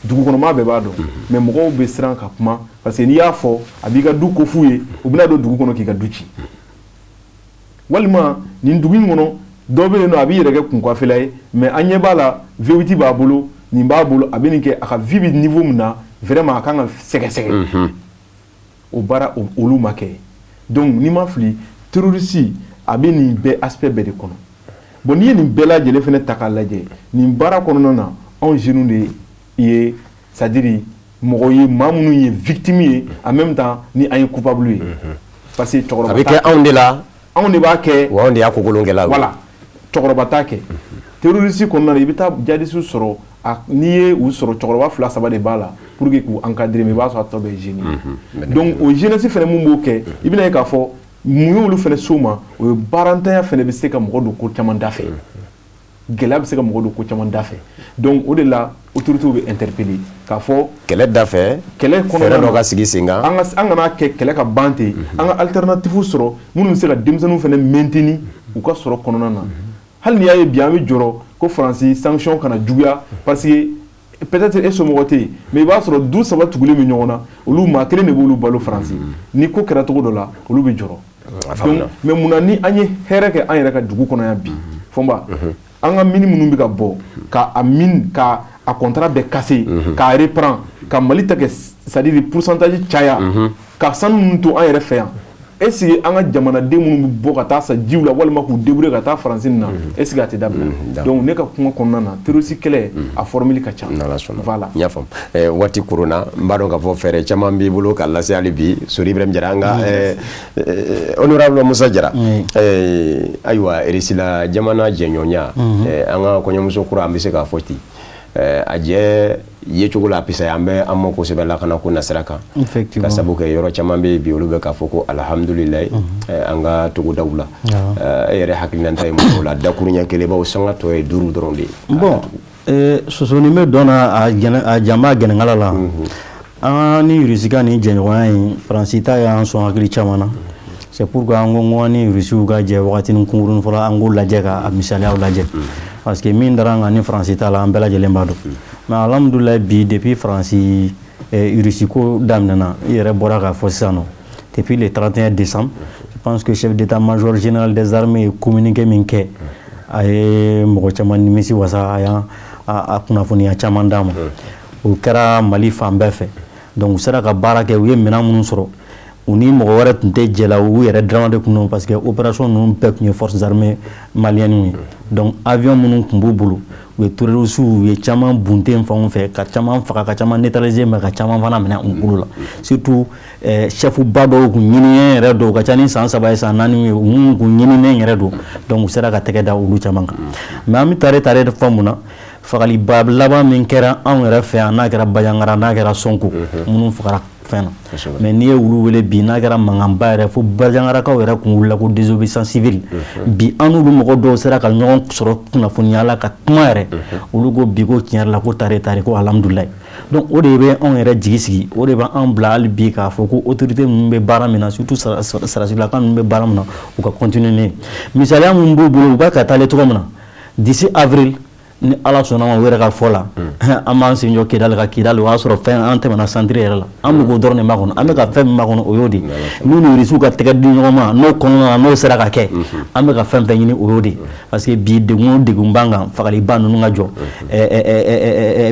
Speaker 3: du coup qu'on a béba donc mais mo be sran ka kuma parce que ni ya fo abiga du ko fuye ubina do du coup kono ki ga duci walima ni ndugu ngono dobe no abi yere kun kwa felaye mais anye bala vewiti ba bolo ni ba bolo abini ke aka vivid niveau muna vraiment akanga seke o bara olu make donc ni ma fli terroriste abini be aspect be de kono bon ni ni bela jele fene takalaje ni bara kono na on genou de yé c'est-à-dire mogoye mamunu yé victime en même temps ni ay coupable parce que tokoro
Speaker 1: avec on de là
Speaker 3: on ne ba ke
Speaker 1: wa on de akokolongela
Speaker 3: voilà cɛkɔrɔba ke terroriste kɔnɔna na i bɛ taa jadisiw sɔrɔ n'i ye u sɔrɔ cɛkɔrɔba 2-3 de b'a la pour que k'u encadrer mais i b'a sɔrɔ a tɔ bɛ jeune donc o jeunesse fɛnɛ mun b'o kɛ i bɛna ye k'a fɔ mun y'olu fɛnɛ s'o ma o ye baarantanya fɛnɛ bɛ se ka mɔgɔ don ko caman da fɛ gɛlɛya bɛ se ka mɔgɔ don ko caman da fɛ donc o de la autorités bɛ interpeller k'a fɔ
Speaker 1: kɛlɛ da fɛ
Speaker 3: kɛlɛ kɔnɔna
Speaker 1: fɛɛrɛ dɔ ka sigi sen kan
Speaker 3: an kana kɛ kɛlɛ ka ban ten an ka alternative sɔrɔ minnu bɛ se ka denmisɛnninw fɛnɛ maintenir u ka sɔrɔ kɔnɔna na. Hali ni y'a ye bi an bɛ jɔrɔ ko Faransi sanction kana juguya parce que peut-être e somɔgɔ tɛ yen mais i b'a sɔrɔ du saba tugulen bɛ ɲɔgɔn na olu maa kelen de b'olu balo Faransi ni ko kɛra cogo dɔ la olu bɛ jɔrɔ donc mais munna ni an ye hɛrɛ kɛ an yɛrɛ ka dugu kɔnɔ yan bi fɔnba an ka mini minnu bɛ ka bɔ ka a mine ka a contrat bɛɛ casser k'a reprendre ka Mali ta kɛ c'est-à-dire pourcentage caya ka sanu ninnu to an yɛrɛ fɛ yan est-ce que an ka jamanaden minnu bɛ bɔ ka taa sa jiw la walima k'u débrouiller ka taa Faransi na est-ce que a tɛ dabila donc ne ka kuma kɔnɔna na terroriste kɛlɛ a formule ka ca voilà
Speaker 1: n y'a faamu waati korona n b'a dɔn k'a fɔ fɛɛrɛ caman b'i bolo ka lase hali bi Sori Ibrahim Jara an ka honorable Musa Jara ayiwa RISI la jamana jɛɲɔgɔnya an ka kɔɲɔmuso kura an bɛ se k'a fɔ ten a jɛ ye cogo la pisa an bɛ an ma kosɛbɛ lakana ko nasira kan ka sabu kɛ yɔrɔ caman bɛ bi olu bɛ k'a fɔ ko alhamdulilayi an ka togodaw la e yɛrɛ hakilinata ye mun o la dakuruɲɛ kelen bawo sanga tɔ ye 5 dɔrɔn de ye
Speaker 2: bon sɔsɔni bɛ dɔnna a jama gɛnɛnkala la an ni RISI ka ni jɛɲɔgɔnya in Faransi ta y'an sɔn hakili caman na c'est pourquoi an ko an ni RISIw ka jɛ wagatinin kunkurunin fɔlɔ an k'o lajɛ ka misaliyaw lajɛ parce que min dara an kan ni Faransi ta la an bɛɛ lajɛlen b'a dɔn mais alhamdoulilah bi depuis Faransi RISI ko daminɛna i yɛrɛ bɔra k'a fɔ sisan nɔ depuis le 31 décembre je pense que chef d'état-major général des armées ye communiqué min kɛ a ye mɔgɔ caman nimisi wasa a y'an a kunnafoniya caman d'a ma o kɛra Mali fan bɛɛ fɛ donc u sera ka baara kɛ u ye minɛn minnu sɔrɔ u ni mɔgɔ wɛrɛ tun tɛ jɛ la u yɛrɛ dɔrɔn de tun don parce que opération ninnu bɛɛ tun ye forces armées maliennes ye donc avion minnu tun b'u bolo u ye terroristes u ye caman bunten fɛnw fɛ ka caman faga ka caman neutraliser mais ka caman fana minɛ u bolo la surtout chef ba dɔw kun ɲininen yɛrɛ don u ka ca ni san 3 ye san 4 ye u minnu kun ɲininen yɛrɛ don donc u sera ka tɛgɛ da olu caman kan mais an bɛ tare de fɔ mun na fagaliba laban min kɛra anw yɛrɛ fɛ yan n'a kɛra Bajaŋara n'a kɛra Sonko minnu fagara fɛn na mais n'i ye olu wele bi n'a kɛra mankanba yɛrɛ fo Bajaŋarakaw yɛrɛ kun wulila ko désobéissance civile bi an n'olu mɔgɔ dɔw sera ka ɲɔgɔn sɔrɔ kunnafoniya la ka kuma yɛrɛ olu ko bi ko tiɲɛ yɛrɛ la ko tare ko alhamdulilayi donc o de bɛ anw yɛrɛ jigi sigi o de b'an bila hali bi k'a fɔ ko autorité ninnu bɛ baara min na surtout sarasilaka ninnu bɛ baara min na u ka continuer ne misaliya mun b'u bolo u b'a ka taalen cogo min na d'ici avril ni ala sɔnna ma u yɛrɛ ka fɔ la an b'an sen jɔ Kidali ka Kidali o y'a sɔrɔ fɛn an tɛmɛna centre yɛrɛ la an bɛ k'o dɔrɔn de makɔnɔ an bɛ ka fɛn min makɔnɔ o y'o de n'u ni irisiw ka tɛgɛ di ɲɔgɔn ma n'o kɔnɔna na n'o sera ka kɛ an bɛ ka fɛn fɛn ɲini o y'o de parce que bi degun o degun b'an kan fagaliba ninnu ka jɔ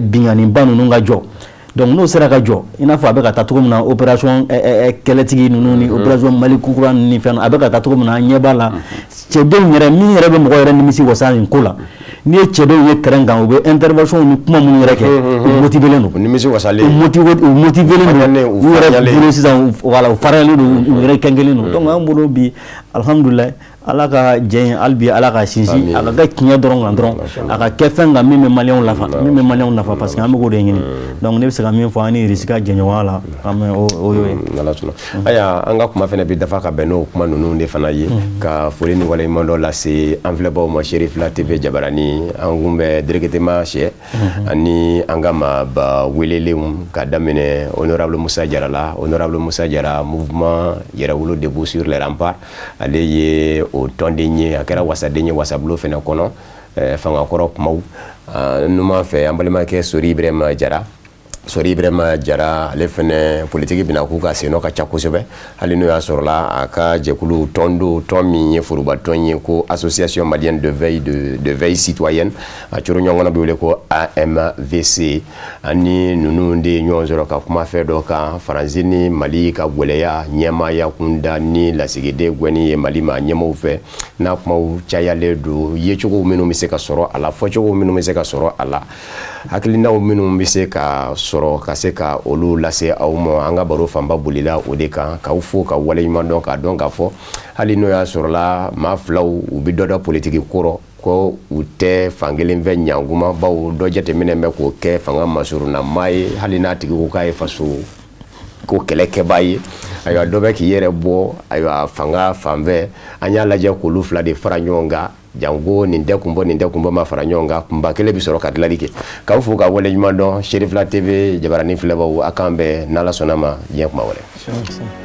Speaker 2: binganiba ninnu ka jɔ donc n'o sera ka jɔ i n'a fɔ a bɛ ka taa cogo min na opération kɛlɛtigi ninnu ni opération Mali kukura ni fɛn a bɛ ka taa cogo min na an ɲɛ b'a la cɛdenw yɛrɛ min yɛrɛ bɛ mɔgɔ yɛrɛ nimisi wasa nin ko la n'i ye cɛdenw ye terrain kan u bɛ intervention ni kuma minnu yɛrɛ kɛ u motivelen don nimisi wasalen u motivelen don u yɛrɛ bolo sisan voilà u faralen don u yɛrɛ kɛnkelen don donc an bolo bi alhamdulillah ala ka jɛn hali bi ala ka sinsin a ka kɛ tiɲɛ dɔrɔn kan dɔrɔn a ka kɛ fɛn kan min bɛ maliyɛnw nafa parce que an bɛ k'o de ɲini donc ne bɛ se ka min fɔ an ni Irisi ka jɛɲɔgɔnya la an bɛ o y'o ye
Speaker 1: n'Ala sɔnna aya an ka kuma fana bɛ dafa ka bɛn n'o kuma ninnu de fana ye ka foli ni waleɲuman dɔ lase an filɛbaaw ma Cherifla TV Jabarani an kun bɛ Direketema Sɛ ani an ka maaba welelenw ka daminɛ honorable Musa Jara la honorable Musa Jara mouvement Yɛrɛwolo debout sur les remparts ale ye o tɔnden ye a kɛra wasaden ye wasabulon fana kɔnɔ fangakɔrɔ kumaw numan fɛ an balimakɛ Sori Ibrahima Jara ale fana politiki bɛna k'u ka senɔ ka ca kosɛbɛ hali n'o y'a sɔrɔla a ka jɛkulu tɔn min ye foroba tɔn ye ko association malienne de veille citoyenne a coro ɲɔgɔn kɔnɔ bɛ wele ko AMVC ani ninnu de ye ɲɔgɔn sɔrɔ ka kuma fɛn dɔ kan Faransi ni Mali ka gwɛlɛya ɲɛmaaya kunda ni lasigiden gɛnni ye Mali ma ɲɛmaaw fɛ n'a kumaw cayalen don yecogo minnu bɛ se ka sɔrɔ a la fɔcogo minnu bɛ se ka sɔrɔ a la hakilinaw minnu bɛ se ka sɔrɔ ka se ka olu lase aw ma an ka baro fanba bolila o de kan k'aw fo ka waleɲuman dɔn k'a dɔn k'a fɔ hali n'o y'a sɔrɔla maa filaw u bɛ dɔ politiki kɔrɔ ko u tɛ fankelen fɛ ɲankuma baw dɔ jateminɛ bɛ k'o kɛ fanga masurunama ye hali n'a tigi ko k'a ye faso ko kɛlɛkɛbaa ye ayiwa dɔ bɛ k'i yɛrɛ bɔ ayiwa fanga fanfɛ an y'a lajɛ k'olu fila de fara ɲɔgɔn kan jango nin tɛ kun bɔ ma fara ɲɔgɔn kan kunba kelen bɛ sɔrɔ ka dilanli kɛ k'aw fo ka waleɲuman dɔn Cherifla TV Jabarani filɛbaaw a k'an bɛn n'Ala sɔnna ma diɲɛ kuma wɛrɛ